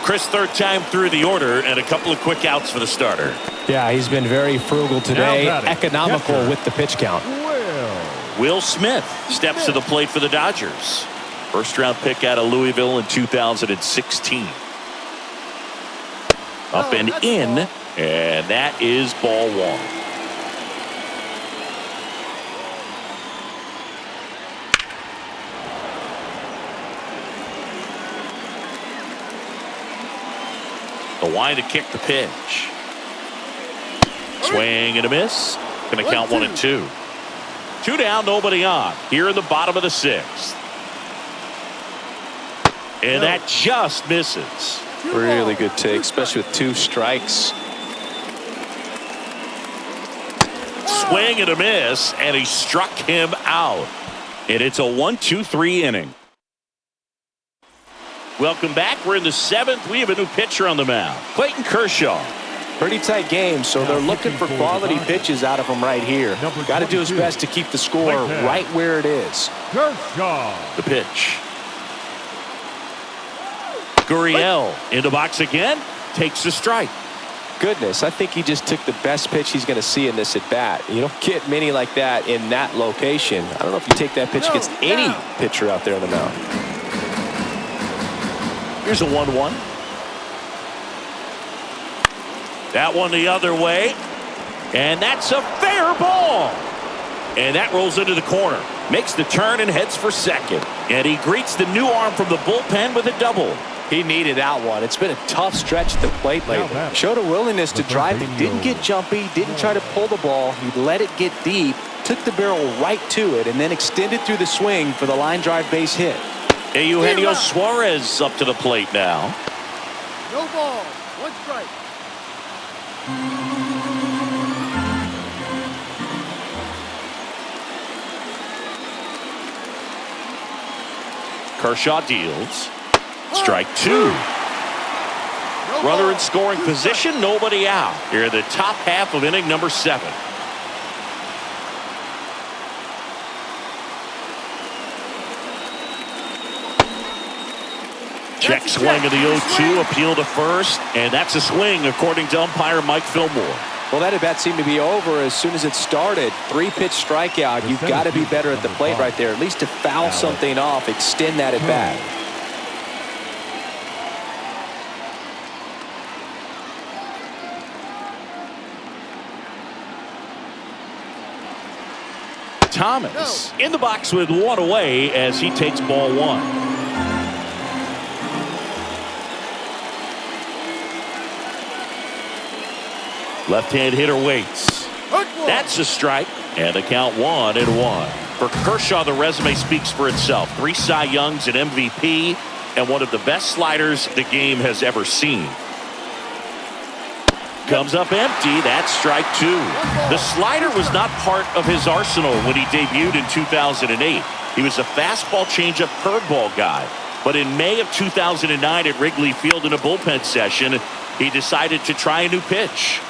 Chris, third time through the order, and a couple of quick outs for the starter. Yeah, he's been very frugal today, economical with the pitch count. Will Smith steps to the plate for the Dodgers. First round pick out of Louisville in 2016. Up and in, and that is ball one. The wind to kick the pitch. Swing and a miss. Going to count 1-2. Two down, nobody on. Here in the bottom of the sixth. And that just misses. Really good take, especially with two strikes. Swing and a miss, and he struck him out. And it's a 1-2-3 inning. Welcome back. We're in the seventh. We have a new pitcher on the mound, Clayton Kershaw. Pretty tight game, so they're looking for quality pitches out of him right here. Got to do his best to keep the score right where it is. Kershaw. The pitch. Gurriel in the box again. Takes the strike. Goodness, I think he just took the best pitch he's going to see in this at bat. You don't get many like that in that location. I don't know if you take that pitch against any pitcher out there on the mound. Here's a 1-1. That one the other way. And that's a fair ball. And that rolls into the corner. Makes the turn and heads for second. And he greets the new arm from the bullpen with a double. He needed that one. It's been a tough stretch at the plate lately. Showed a willingness to drive it. Didn't get jumpy. Didn't try to pull the ball. He let it get deep. Took the barrel right to it. And then extended through the swing for the line drive base hit. Eugenio Suarez up to the plate now. No ball. One strike. Kershaw deals. Strike two. Runner in scoring position, nobody out. Here in the top half of inning number 7. Check swing of the 0-2, appeal to first, and that's a swing according to umpire Mike Fillmore. Well, that at bat seemed to be over as soon as it started. 3-pitch strikeout. You've got to be better at the plate right there, at least to foul something off, extend that at bat. Thomas in the box with one away as he takes ball 1. Left-hand hitter waits. That's a strike, and a count 1-1. For Kershaw, the resume speaks for itself. 3 Cy Youngs, an MVP, and one of the best sliders the game has ever seen. Comes up empty. That's strike 2. The slider was not part of his arsenal when he debuted in 2008. He was a fastball changeup curveball guy. But in May of 2009 at Wrigley Field in a bullpen session, he decided to try a new pitch.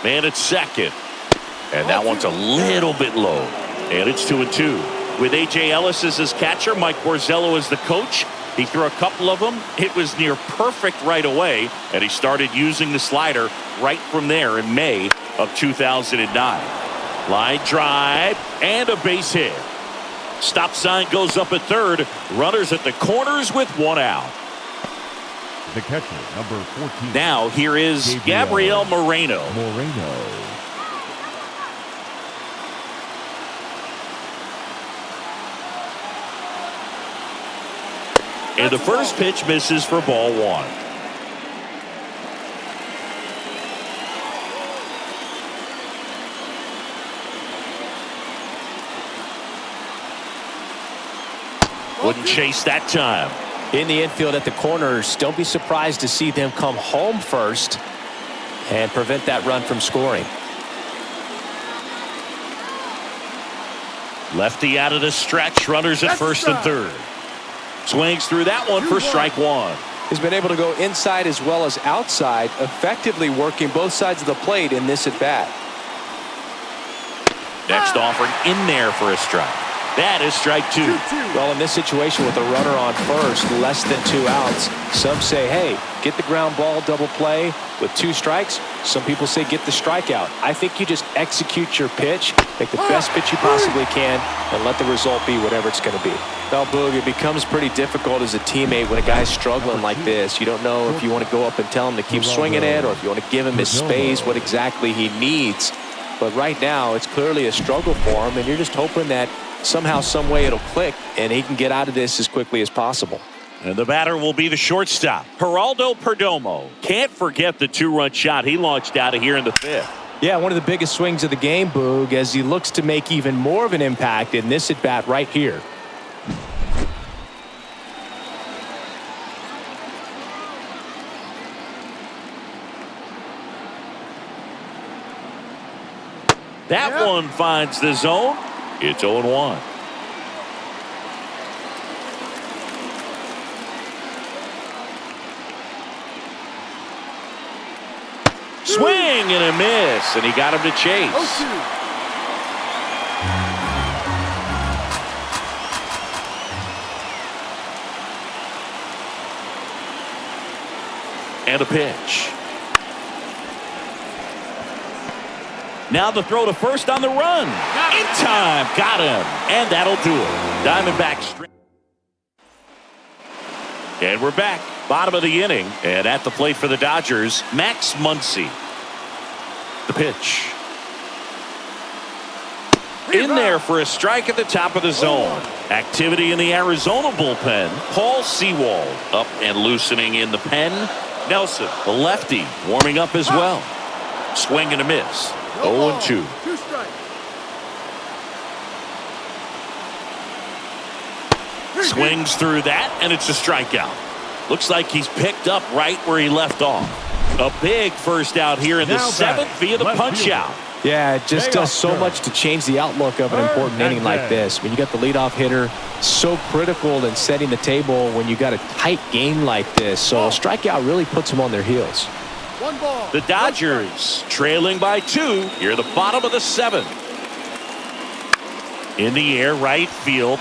Man at second. And that one's a little bit low. And it's 2-2. With A.J. Ellis as his catcher, Mike Borzello as the coach, he threw a couple of them. It was near perfect right away, and he started using the slider right from there in May of 2009. Line drive and a base hit. Stop sign goes up at third. Runners at the corners with 1 out. The catcher, number 14. Now here is Gabriel Moreno. And the first pitch misses for ball 1. Wouldn't chase that time. In the infield at the corners, don't be surprised to see them come home first and prevent that run from scoring. Lefty out of the stretch. Runners at first and third. Swings through that one for strike 1. He's been able to go inside as well as outside, effectively working both sides of the plate in this at bat. Next offering in there for a strike. That is strike 2. Well, in this situation with a runner on first, less than 2 outs, some say, hey, get the ground ball, double play with 2 strikes. Some people say get the strikeout. I think you just execute your pitch, make the best pitch you possibly can, and let the result be whatever it's going to be. Well, Boog, it becomes pretty difficult as a teammate when a guy's struggling like this. You don't know if you want to go up and tell him to keep swinging it or if you want to give him his space, what exactly he needs. But right now, it's clearly a struggle for him, and you're just hoping that somehow, some way it'll click, and he can get out of this as quickly as possible. And the batter will be the shortstop, Geraldo Perdomo. Can't forget the 2-run shot he launched out of here in the 5th. Yeah, one of the biggest swings of the game, Boog, as he looks to make even more of an impact in this at-bat right here. That one finds the zone. It's 0-1. Swing and a miss, and he got him to chase. And a pitch. Now the throw to first on the run. In time. Got him. And that'll do it. Diamondbacks. And we're back. Bottom of the inning. And at the plate for the Dodgers, Max Muncy. The pitch. In there for a strike at the top of the zone. Activity in the Arizona bullpen. Paul Sewald up and loosening in the pen. Nelson, the lefty, warming up as well. Swing and a miss. 0-2. 2 strikes. Swings through that, and it's a strikeout. Looks like he's picked up right where he left off. A big first out here in the seventh via the punch out. Yeah, it just does so much to change the outlook of an important inning like this. When you got the leadoff hitter, so critical in setting the table when you got a tight game like this. So a strikeout really puts them on their heels. One ball. The Dodgers trailing by 2 here at the bottom of the 7th. In the air, right field.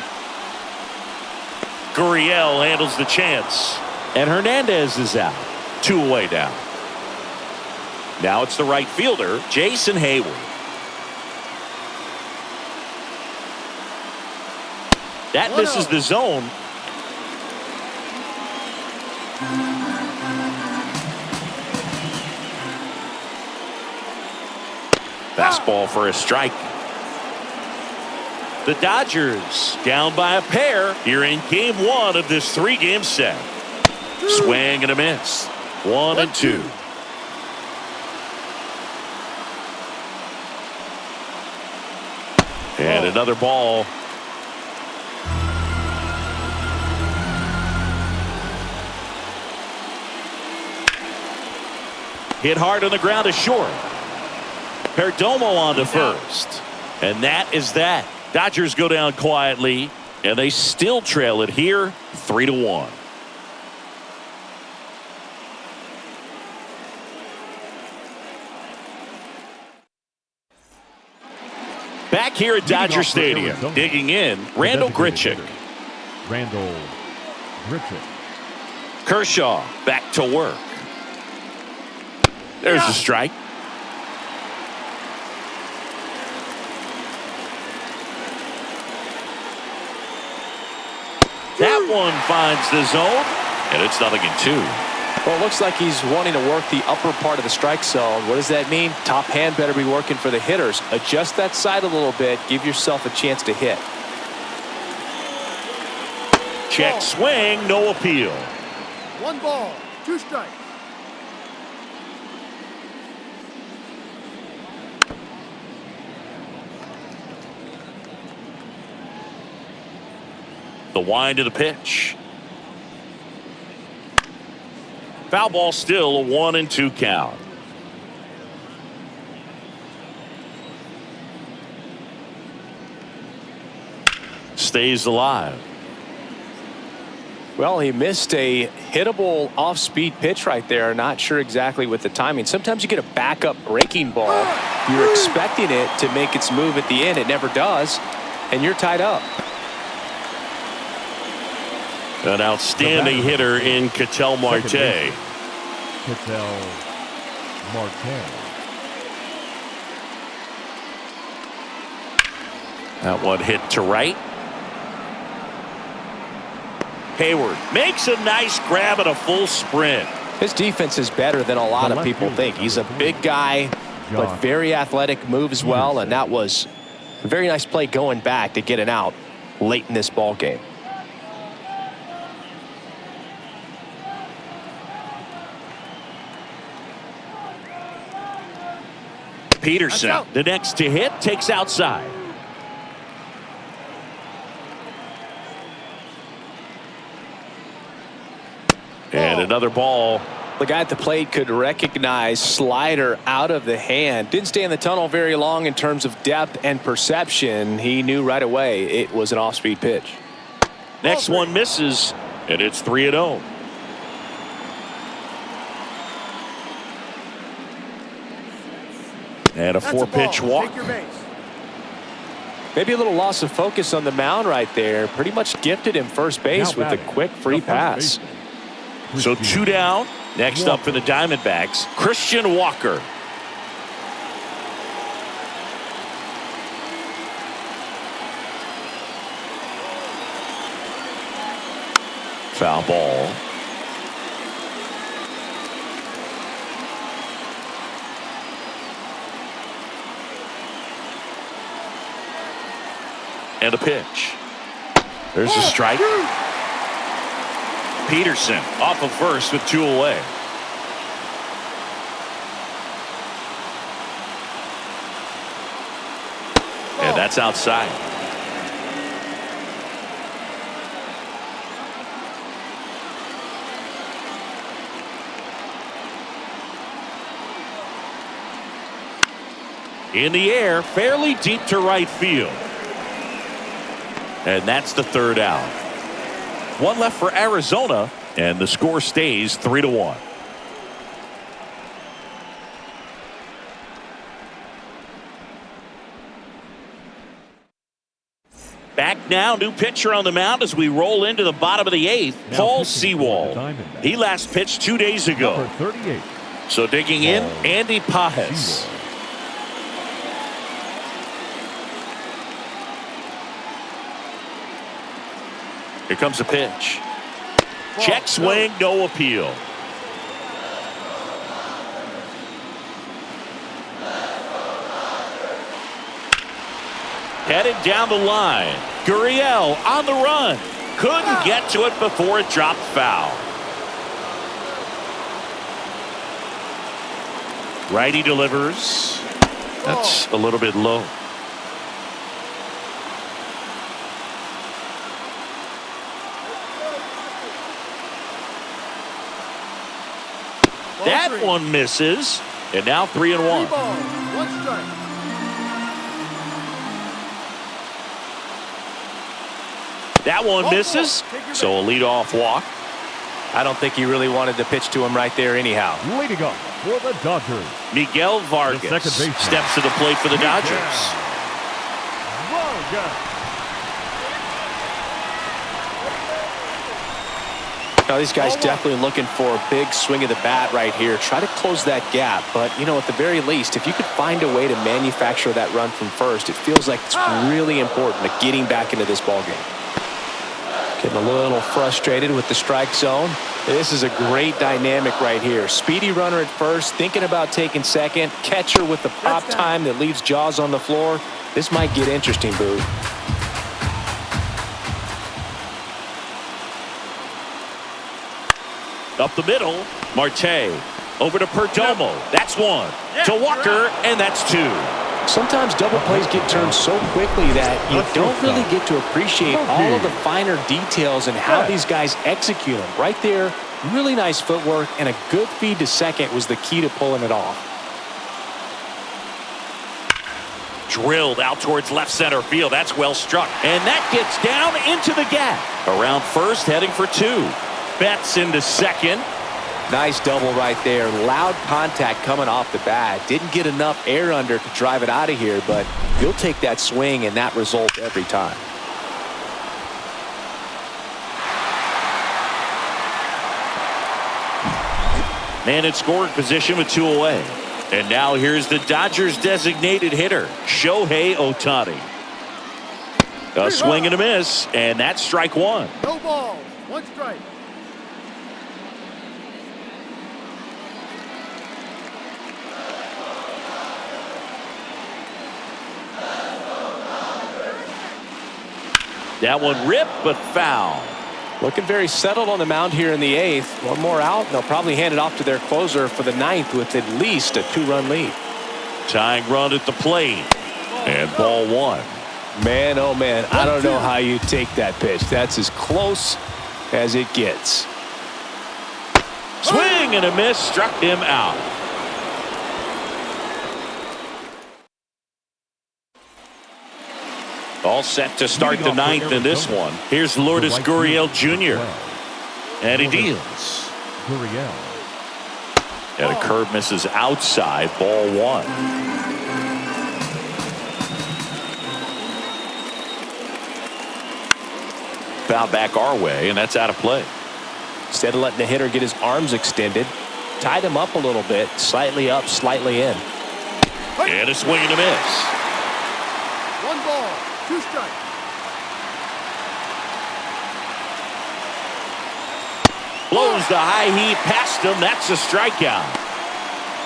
Gurriel handles the chance. And Hernandez is out. 2 away now. Now it's the right fielder, Jason Hayward. That misses the zone. Fastball for a strike. The Dodgers down by a pair here in game 1 of this 3-game set. Swing and a miss. 1 and 2. And another ball. Hit hard on the ground to short. Perdomo on to first. And that is that. Dodgers go down quietly, and they still trail it here 3-1. Back here at Dodger Stadium, digging in, Randall Grichuk. Randall Grichuk. Kershaw back to work. There's the strike. That one finds the zone, and it's 0-2. Well, it looks like he's wanting to work the upper part of the strike zone. What does that mean? Top hand better be working for the hitters. Adjust that side a little bit. Give yourself a chance to hit. Check swing, no appeal. 1 ball, 2 strikes. The wind of the pitch. Foul ball, still a 1-2 count. Stays alive. Well, he missed a hittable off-speed pitch right there. Not sure exactly with the timing. Sometimes you get a backup breaking ball. You're expecting it to make its move at the end. It never does, and you're tied up. An outstanding hitter in Ketel Marte. Ketel Marte. That one hit to right. Hayward makes a nice grab at a full sprint. His defense is better than a lot of people think. He's a big guy, but very athletic, moves well, and that was a very nice play going back to get an out late in this ball game. Peterson, the next to hit, takes outside. And another ball. The guy at the plate could recognize slider out of the hand. Didn't stay in the tunnel very long in terms of depth and perception. He knew right away it was an off-speed pitch. Next one misses, and it's 3-0. And a 4-pitch walk. Maybe a little loss of focus on the mound right there. Pretty much gifted him first base with a quick free pass. So 2 down. Next up for the Diamondbacks, Christian Walker. Foul ball. And a pitch. There's a strike. Peterson off of first with 2 away. And that's outside. In the air, fairly deep to right field. And that's the third out. One left for Arizona, and the score stays 3-1. Back now, new pitcher on the mound as we roll into the bottom of the eighth. Paul Sewald. He last pitched 2 days ago. Number 38. So digging in, Andy Pajes. Here comes a pitch. Check swing, no appeal. Headed down the line. Gurriel on the run. Couldn't get to it before it dropped foul. Righty delivers. That's a little bit low. That one misses. And now 3-1. 3 balls, 1 strike. That one misses. So a leadoff walk. I don't think he really wanted to pitch to him right there anyhow. Leading up for the Dodgers, Miguel Vargas The second baseman. steps to the plate for the Dodgers. Now these guys definitely looking for a big swing of the bat right here. Try to close that gap. But, you know, at the very least, if you could find a way to manufacture that run from first, it feels like it's really important to getting back into this ballgame. Getting a little frustrated with the strike zone. This is a great dynamic right here. Speedy runner at first, thinking about taking second. Catcher with the pop time that leaves Jaws on the floor. This might get interesting, Boo. Up the middle, Marte. Over to Perdomo. That's one. To Walker, and that's two. Sometimes double plays get turned so quickly that you don't really get to appreciate all of the finer details and how these guys execute them. Right there, really nice footwork, and a good feed to second was the key to pulling it off. Drilled out towards left center field. That's well struck. And that gets down into the gap. Around first, heading for two. Betts into second. Nice double right there. Loud contact coming off the bat. Didn't get enough air under to drive it out of here, but you'll take that swing and that result every time. Man in scoring position with 2 away. And now here's the Dodgers designated hitter, Shohei Ohtani. A swing and a miss, and that's strike one. No balls, 1 strike. That one ripped, but foul. Looking very settled on the mound here in the 8th. One more out, and they'll probably hand it off to their closer for the 9th with at least a 2-run lead. Tying run at the plate. And ball 1. Man, oh man, I don't know how you take that pitch. That's as close as it gets. Swing and a miss, struck him out. All set to start the 9th in this one. Here's Lourdes Gurriel Jr. And he deals. Gurriel. And a curve misses outside, ball 1. Foul back our way, and that's out of play. Instead of letting the hitter get his arms extended, tied him up a little bit, slightly up, slightly in. And a swing and a miss. 1 ball, 2 strikes. Blows the high heat past him. That's a strikeout.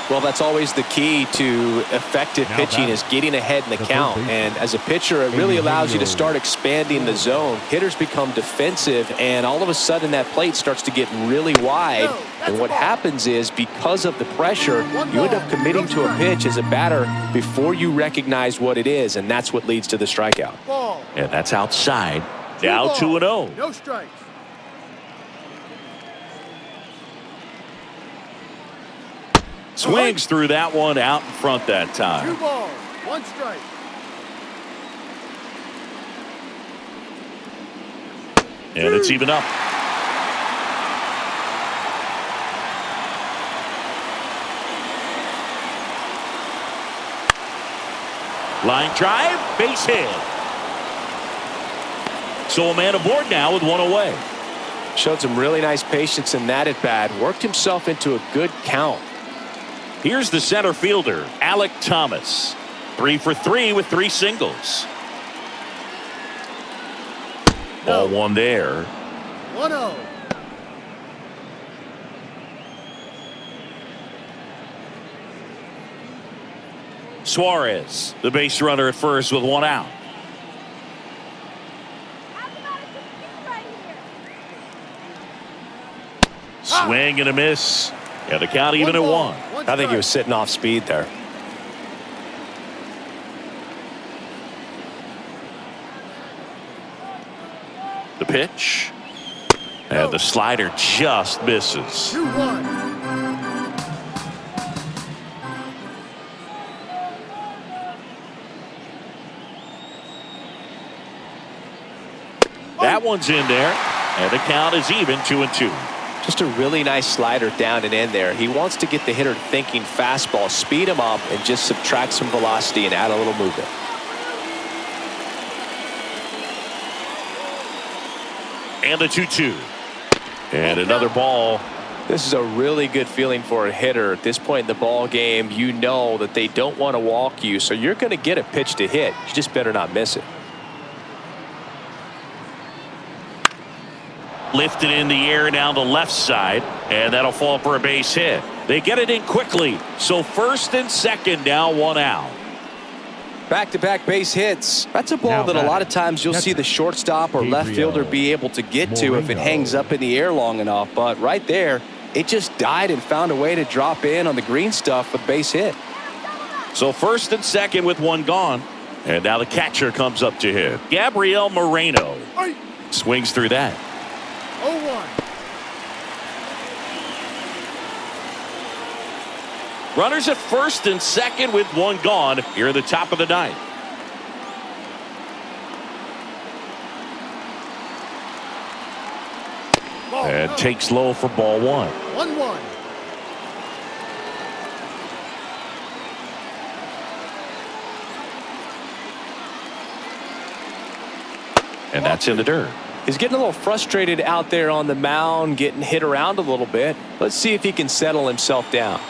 Well, that's always the key to effective pitching is getting ahead in the count. And as a pitcher, it really allows you to start expanding the zone. Hitters become defensive, and all of a sudden that plate starts to get really wide. And what happens is, because of the pressure, you end up committing to a pitch as a batter before you recognize what it is, and that's what leads to the strikeout. And that's outside. Now 2-0. No strikes. Swings through that one out in front that time. 2 balls, One strike. And it's even up. Line drive, base hit. So a man aboard now with one away. Showed some really nice patience in that at bat. Worked himself into a good count. Here's the center fielder, Alec Thomas. 3 for 3 with 3 singles. Ball one there. 1-0. Suarez, the base runner at first with one out. Swing and a miss. And the count even at 1. I think he was sitting off speed there. The pitch. And the slider just misses. 2-1. That one's in there. And the count is even 2-2. Just a really nice slider down and in there. He wants to get the hitter thinking fastball, speed him up, and just subtract some velocity and add a little movement. And the 2-2. And another ball. This is a really good feeling for a hitter. At this point in the ball game, you know that they don't want to walk you, so you're going to get a pitch to hit. You just better not miss it. Lifted in the air down the left side, and that'll fall for a base hit. They get it in quickly, so first and second now, one out. Back-to-back base hits. That's a ball that a lot of times you'll see the shortstop or left fielder be able to get to if it hangs up in the air long enough, but right there, it just died and found a way to drop in on the green stuff with base hit. So first and second with one gone, and now the catcher comes up to hit. Gabriel Moreno swings through that. 0-1. Runners at first and second with one gone here at the top of the ninth. And takes low for ball one. 1-1. And that's in the dirt. He's getting a little frustrated out there on the mound, getting hit around a little bit. Let's see if he can settle himself down.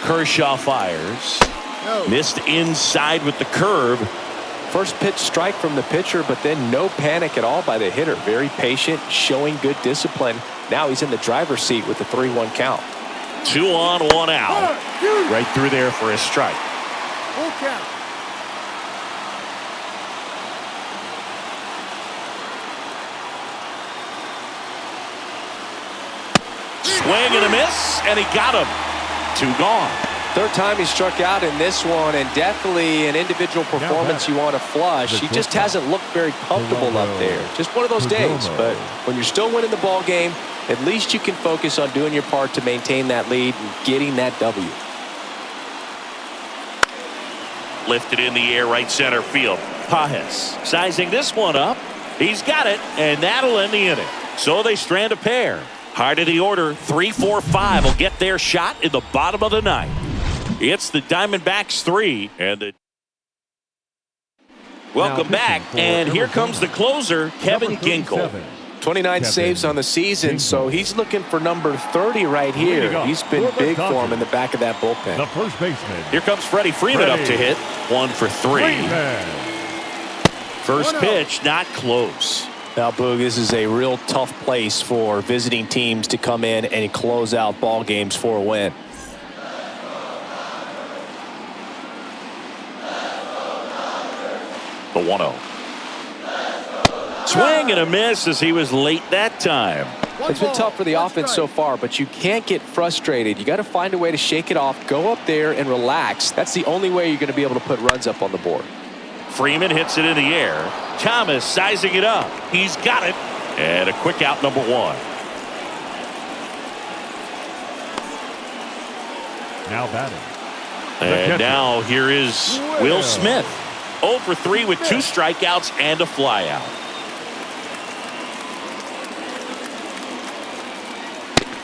Kershaw fires. Missed inside with the curve. First pitch strike from the pitcher, but then no panic at all by the hitter. Very patient, showing good discipline. Now he's in the driver's seat with the 3-1 count. 2 on, 1 out. Right through there for a strike. Full count. Swing and a miss, and he got him. 2 gone. Third time he struck out in this one, and definitely an individual performance you want to flush. He just hasn't looked very comfortable up there. Just one of those days. But when you're still winning the ball game, at least you can focus on doing your part to maintain that lead and getting that W. Lifted in the air, right center field. Pajes sizing this one up. He's got it, and that'll end the inning. So they strand a pair. Hard of the order, 3, 4, 5 will get their shot in the bottom of the ninth. It's the Diamondbacks 3, and the welcome back, and here comes the closer, Kevin Ginkel. 29 saves on the season, so he's looking for number 30 right here. He's been big for him in the back of that bullpen. The first baseman. Here comes Freddie Freeman up to hit. 1 for 3. First pitch, not close. Now, Boog, this is a real tough place for visiting teams to come in and close out ball games for a win. The 1-0. Swing and a miss as he was late that time. It's been tough for the offense so far, but you can't get frustrated. You got to find a way to shake it off, go up there and relax. That's the only way you're going to be able to put runs up on the board. Freeman hits it in the air. Thomas sizing it up. He's got it. And a quick out, number 1. Now batting. And now here is Will Smith. 0 for 3 with 2 strikeouts and a flyout.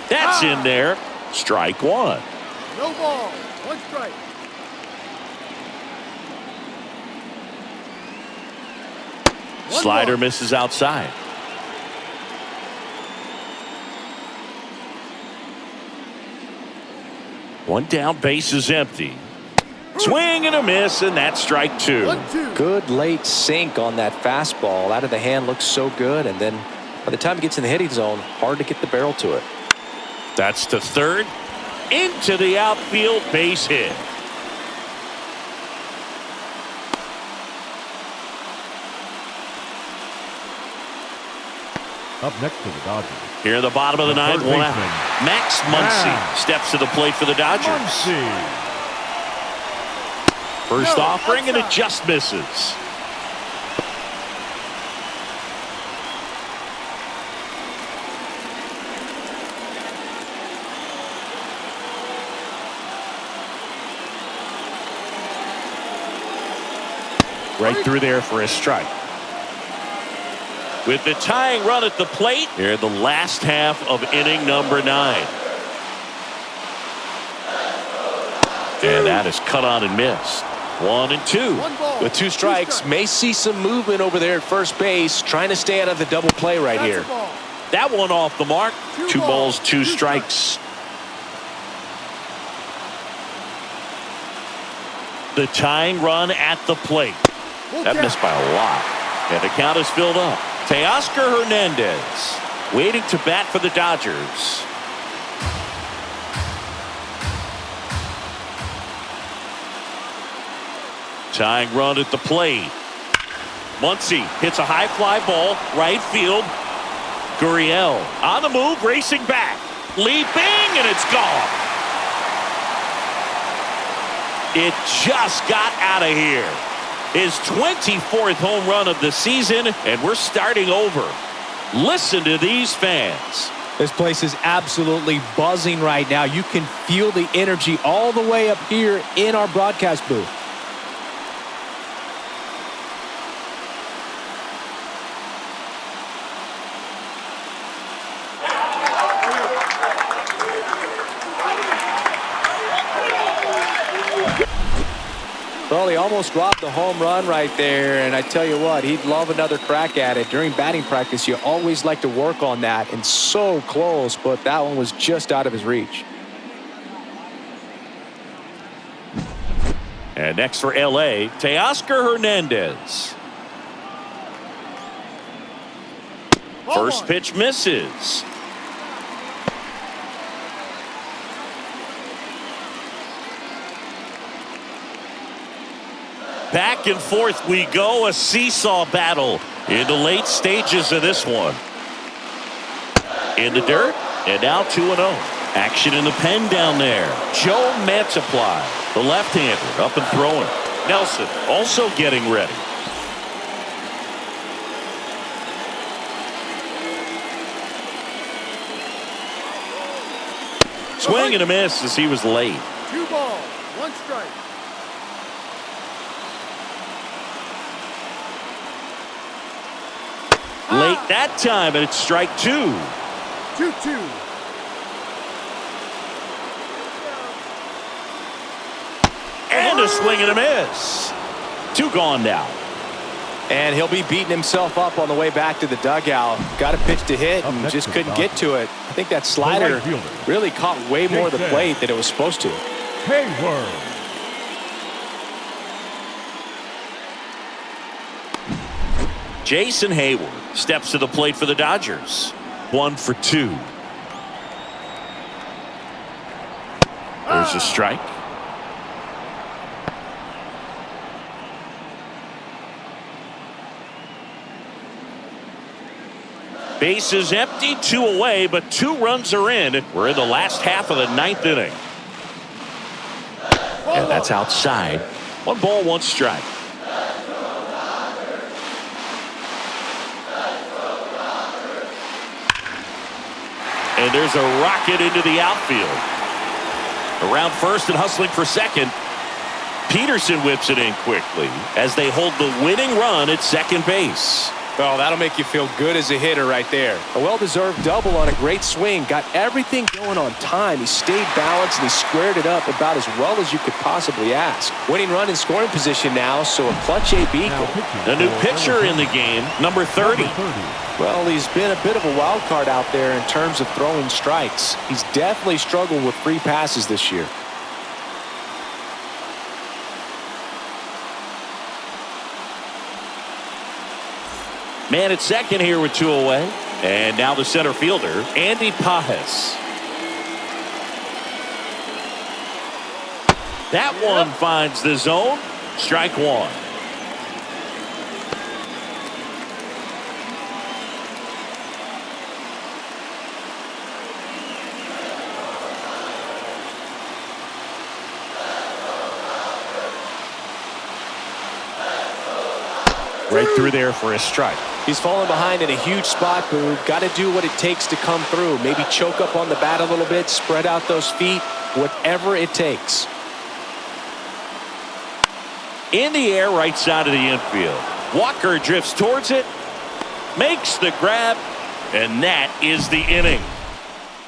That's in there. Strike 1. No ball. 1 strike. Slider misses outside. One down, base is empty. Swing and a miss, and that's strike 2. 1-2. Good late sink on that fastball. Out of the hand looks so good, and then by the time it gets in the hitting zone, hard to get the barrel to it. That's to third. Into the outfield, base hit. Up next to the Dodgers. Here in the bottom of the ninth, third 1 out. baseman. Max Muncy steps to the plate for the Dodgers. Muncy. First No, offering, and it outside. just misses. Right through there for a strike. With the tying run at the plate, here in the last half of inning number 9. And that is cut on and missed. 1 and 2. 1 ball. With 2 strikes, may see some movement over there at first base, trying to stay out of the double play right That's here. a ball. That one off the mark. 2 2 balls, 2 2 strikes. The tying run at the plate. Full That count. missed by a lot. And the count is filled up. Teoscar Hernandez waiting to bat for the Dodgers. Tying run at the plate. Muncy hits a high fly ball, right field. Gurriel on the move, racing back. Leaping, and it's gone. It just got out of here. His 24th home run of the season, and we're starting over. Listen to these fans. This place is absolutely buzzing right now. You can feel the energy all the way up here in our broadcast booth. Well, he almost robbed the home run right there, and I tell you what, he'd love another crack at it. During batting practice, you always like to work on that, and so close, but that one was just out of his reach. And next for LA, Teoscar Hernandez. First pitch misses. Back and forth we go, a seesaw battle in the late stages of this one. In the dirt, and now 2-0. Action in the pen down there. Joe Mantiply, the left-hander, up and throwing. Nelson also getting ready. Swing and a miss as he was late. 2 balls. 1 strike. Late that time, and it's strike 2. 2-2. And a swing and a miss. 2 gone now. And he'll be beating himself up on the way back to the dugout. Got a pitch to hit Up and next just to the couldn't get Dodgers. to it. I think that slider right fielder. really caught way more of the Jason plate than it was supposed to. Hayward. Jason Hayward steps to the plate for the Dodgers. 1 for 2. There's a strike. Base is empty, 2 away, but 2 runs are in. We're in the last half of the 9th inning. And that's outside. 1 ball, 1 strike. And there's a rocket into the outfield. Around first and hustling for second. Peterson whips it in quickly as they hold the winning run at second base. Oh, that'll make you feel good as a hitter right there. A well-deserved double on a great swing. Got everything going on time. He stayed balanced and he squared it up about as well as you could possibly ask. Winning run in scoring position now, so a clutch AB. The new pitcher in the game, number 30. Well, he's been a bit of a wild card out there in terms of throwing strikes. He's definitely struggled with free passes this year. Man at second here with 2 away. And now the center fielder, Andy Pajes. That one finds the zone. Strike one. Right through there for a strike. He's fallen behind in a huge spot, Boo. Got to do what it takes to come through. Maybe choke up on the bat a little bit, spread out those feet, whatever it takes. In the air, right side of the infield. Walker drifts towards it, makes the grab, and that is the inning.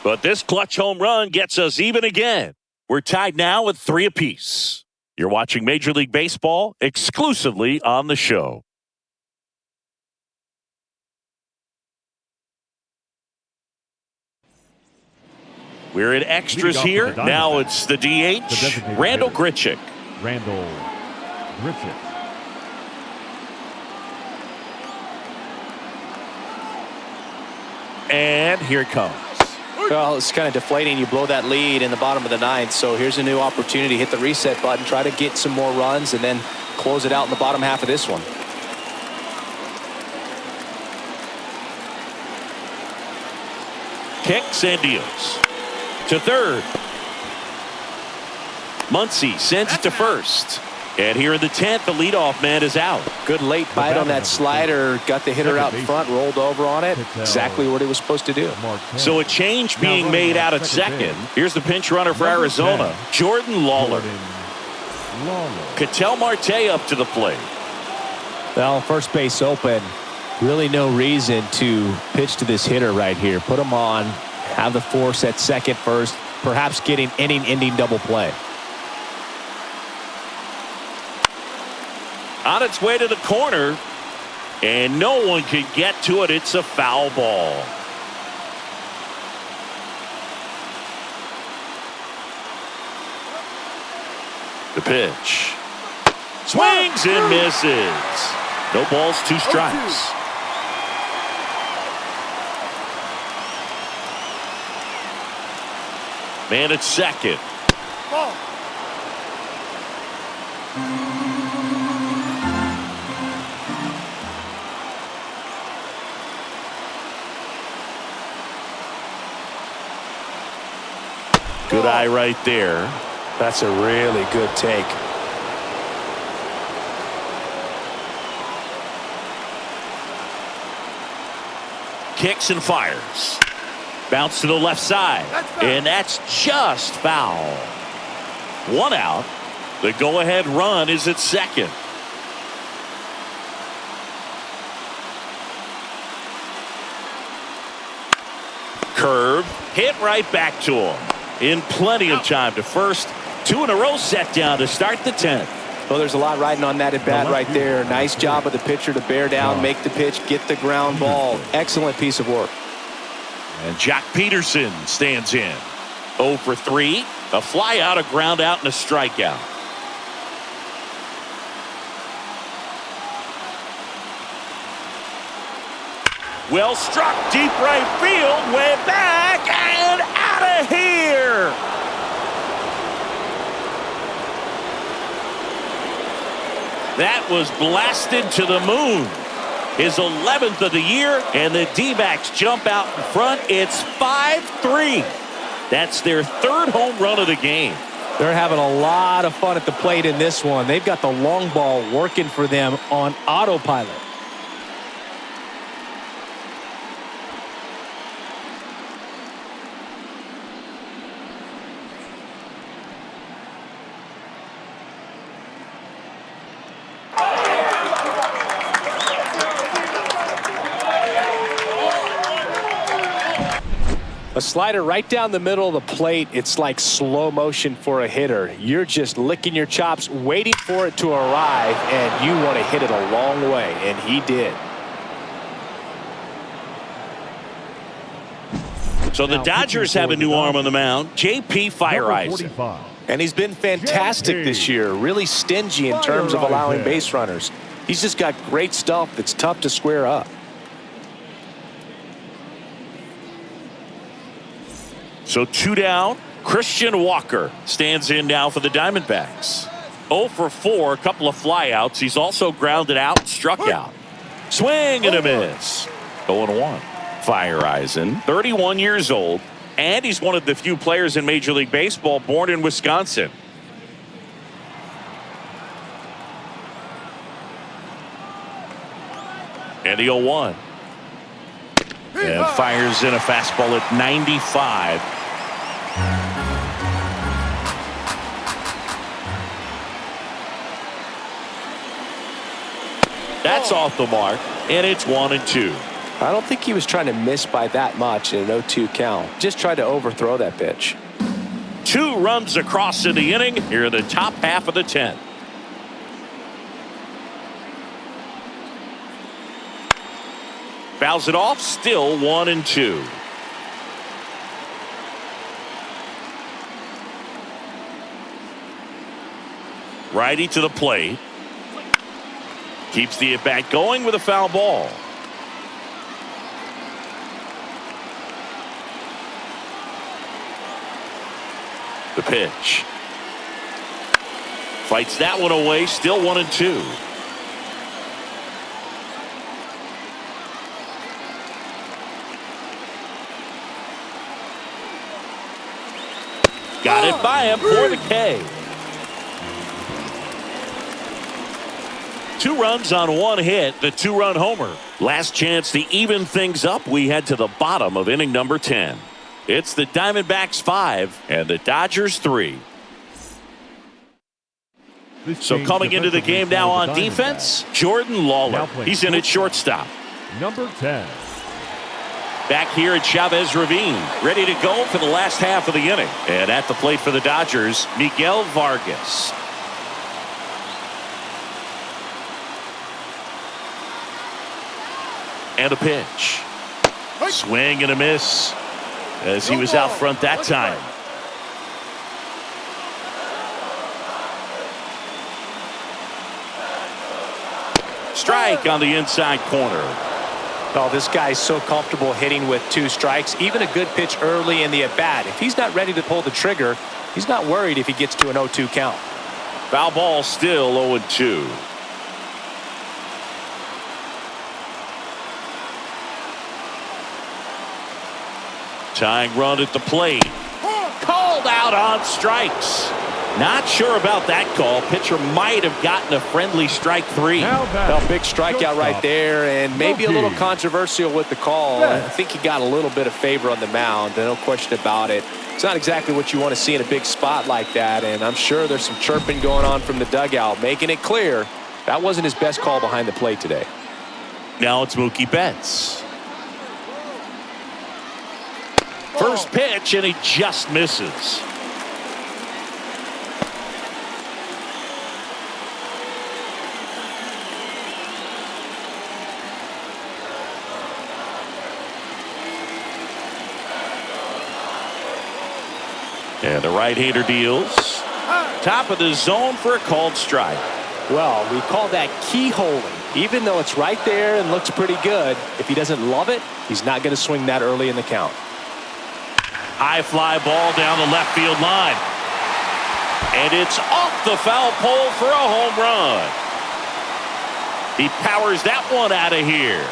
But this clutch home run gets us even again. We're tied now at 3 apiece. You're watching Major League Baseball exclusively on the show. We're in extras here. Now it's the DH, Randall Grichuk. Randall Grichuk. And here it comes. Well, it's kind of deflating. You blow that lead in the bottom of the 9th. So here's a new opportunity. Hit the reset button. Try to get some more runs and then close it out in the bottom half of this one. Kicks and deals. To third. Muncy sends it to first. And here in the 10th, the leadoff man is out. Good late bite on that slider. Got the hitter out in front, rolled over on it. Exactly what he was supposed to do. So a change being made out at second. Here's the pinch runner for Arizona, Jordan Lawler. Ketel Marte up to the plate. Well, first base open. Really no reason to pitch to this hitter right here. Put him on. Have the force at second first. Perhaps getting inning-ending double play. On its way to the corner. And no one can get to it. It's a foul ball. The pitch. Swings and misses. No balls, 2 strikes. Man at second. Ball. Good eye right there. That's a really good take. Kicks and fires. Bounce to the left side. And that's just foul. 1 out. The go-ahead run is at second. Curve. Hit right back to him. In plenty of time to first. 2 in a row set down to start the 10th. Well, there's a lot riding on that at bat right there. Nice job of the pitcher to bear down, make the pitch, get the ground ball. Excellent piece of work. And Jack Peterson stands in. 0 for 3. A fly out, a ground out, and a strikeout. Well struck deep right field, way back and out of here. That was blasted to the moon. His 11th of the year, and the D-backs jump out in front. It's 5-3. That's their 3rd home run of the game. They're having a lot of fun at the plate in this one. They've got the long ball working for them on autopilot. A slider right down the middle of the plate. It's like slow motion for a hitter. You're just licking your chops, waiting for it to arrive, and you want to hit it a long way, and he did. So the Dodgers have a new arm on the mound, J.P. Feyereisen. And he's been fantastic this year, really stingy in terms of allowing base runners. He's just got great stuff that's tough to square up. So 2 down. Christian Walker stands in now for the Diamondbacks. 0 for 4, a couple of flyouts. He's also grounded out and struck out. Swing and a miss. 0-1. Feyereisen, 31 years old, and he's one of the few players in Major League Baseball born in Wisconsin. And the 0-1. And fires in a fastball at 95. That's off the mark, and it's 1-2. I don't think he was trying to miss by that much in an 0-2 count. Just tried to overthrow that pitch. 2 runs across in the inning here in the top half of the 10th. Fouls it off, still 1-2. Righty to the plate. Keeps the at-bat going with a foul ball. The pitch. Fights that one away, still 1-2. Got it by him for the K. 2 runs on 1 hit, the 2-run homer. Last chance to even things up. We head to the bottom of inning number 10. It's the Diamondbacks 5 and the Dodgers 3. So coming into the game now on defense, Jordan Lawler. He's in at shortstop. Number 10. Back here at Chavez Ravine, ready to go for the last half of the inning. And at the plate for the Dodgers, Miguel Vargas. And a pitch. Swing and a miss as he was out front that time. Strike on the inside corner. Oh, this guy's so comfortable hitting with 2 strikes. Even a good pitch early in the at-bat. If he's not ready to pull the trigger, he's not worried if he gets to an 0-2 count. Foul ball, still 0-2. Tying run at the plate. Called out on strikes. Not sure about that call. Pitcher might have gotten a friendly strike 3. Well, big strikeout right there, and maybe a little controversial with the call. I think he got a little bit of favor on the mound, no question about it. It's not exactly what you want to see in a big spot like that, and I'm sure there's some chirping going on from the dugout, making it clear that wasn't his best call behind the plate today. Now it's Mookie Betts. First pitch, and he just misses. And the right-hander deals. Top of the zone for a called strike. Well, we call that keyholing. Even though it's right there and looks pretty good, if he doesn't love it, he's not going to swing that early in the count. High fly ball down the left field line. And it's off the foul pole for a home run. He powers that one out of here.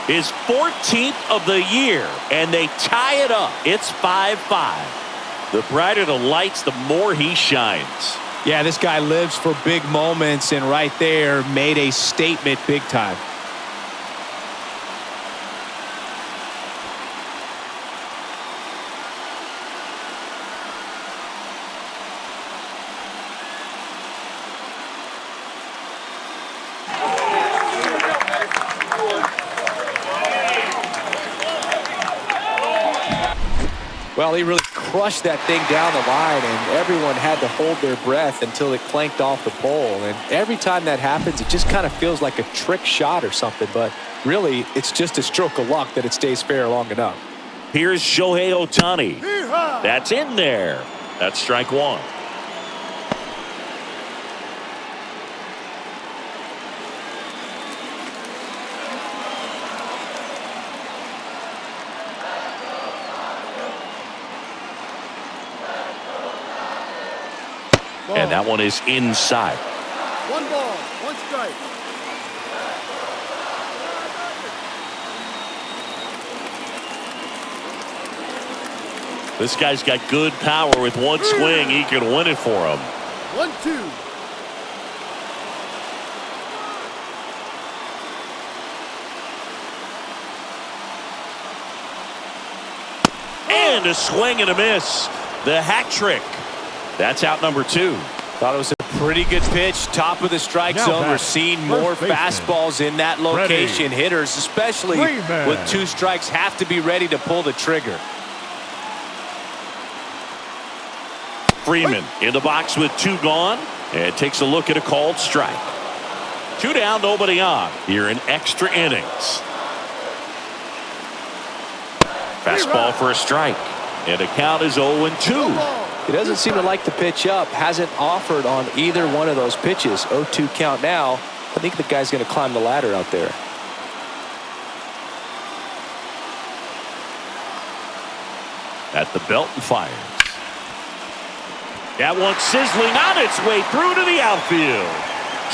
His 14th of the year, and they tie it up. It's 5-5. The brighter the lights, the more he shines. Yeah, this guy lives for big moments, and right there made a statement big time. Well, he really crushed that thing down the line, and everyone had to hold their breath until it clanked off the pole. And every time that happens, it just kind of feels like a trick shot or something. But really, it's just a stroke of luck that it stays fair long enough. Here's Shohei Ohtani. That's in there. That's strike one. And that one is inside. 1 ball, 1 strike. This guy's got good power. With one swing, he can win it for him. 1-2. And a swing and a miss. The hat trick. That's out number 2. Thought it was a pretty good pitch. Top of the strike zone. We're seeing more fastballs in that location. Hitters, especially with 2 strikes, have to be ready to pull the trigger. Freeman in the box with 2 gone, and takes a look at a called strike. 2 down, nobody on. Here in extra innings. Fastball for a strike, and the count is 0-2. He doesn't seem to like the pitch up. Hasn't offered on either one of those pitches. 0-2 count now. I think the guy's going to climb the ladder out there. At the belt and fires. That one sizzling on its way through to the outfield.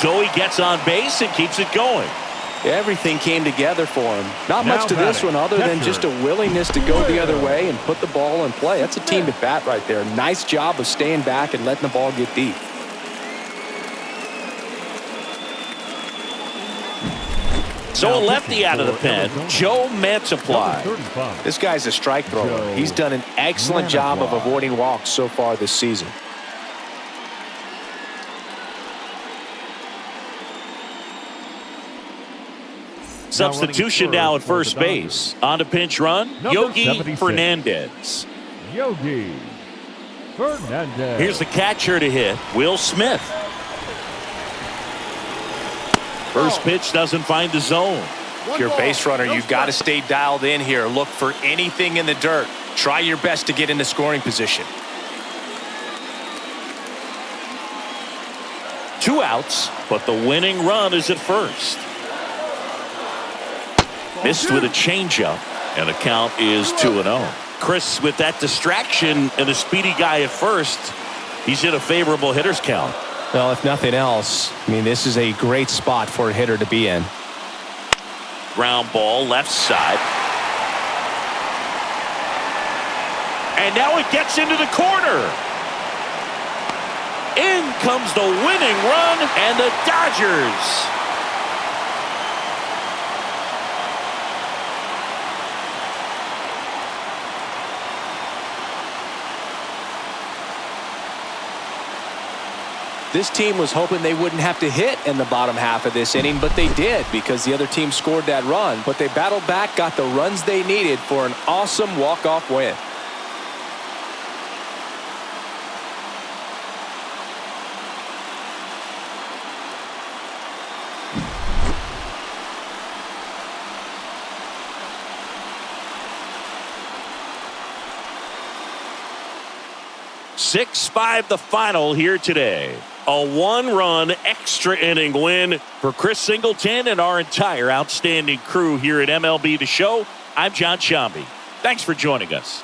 So he gets on base and keeps it going. Everything came together for him. Not much to this one other than just a willingness to go the other way and put the ball in play. That's a team at bat right there. Nice job of staying back and letting the ball get deep. So a lefty out of the pen, Joe Mantiply. This guy's a strike thrower. He's done an excellent job of avoiding walks so far this season. Substitution now at first base. On to pinch run, Yogi Fernandez. Yogi Fernandez. Here's the catcher to hit, Will Smith. First pitch doesn't find the zone. If you're a base runner, you've got to stay dialed in here. Look for anything in the dirt. Try your best to get into scoring position. 2 outs, but the winning run is at first. Missed with a changeup, and the count is 2-0. Chris, with that distraction and a speedy guy at first, he's in a favorable hitter's count. Well, if nothing else, I mean, this is a great spot for a hitter to be in. Ground ball left side. And now it gets into the corner. In comes the winning run, and the Dodgers. This team was hoping they wouldn't have to hit in the bottom half of this inning, but they did because the other team scored that run. But they battled back, got the runs they needed for an awesome walk-off win. Six-5 the final here today. A 1-run extra inning win for Chris Singleton and our entire outstanding crew here at MLB The Show. I'm John Shambi. Thanks for joining us.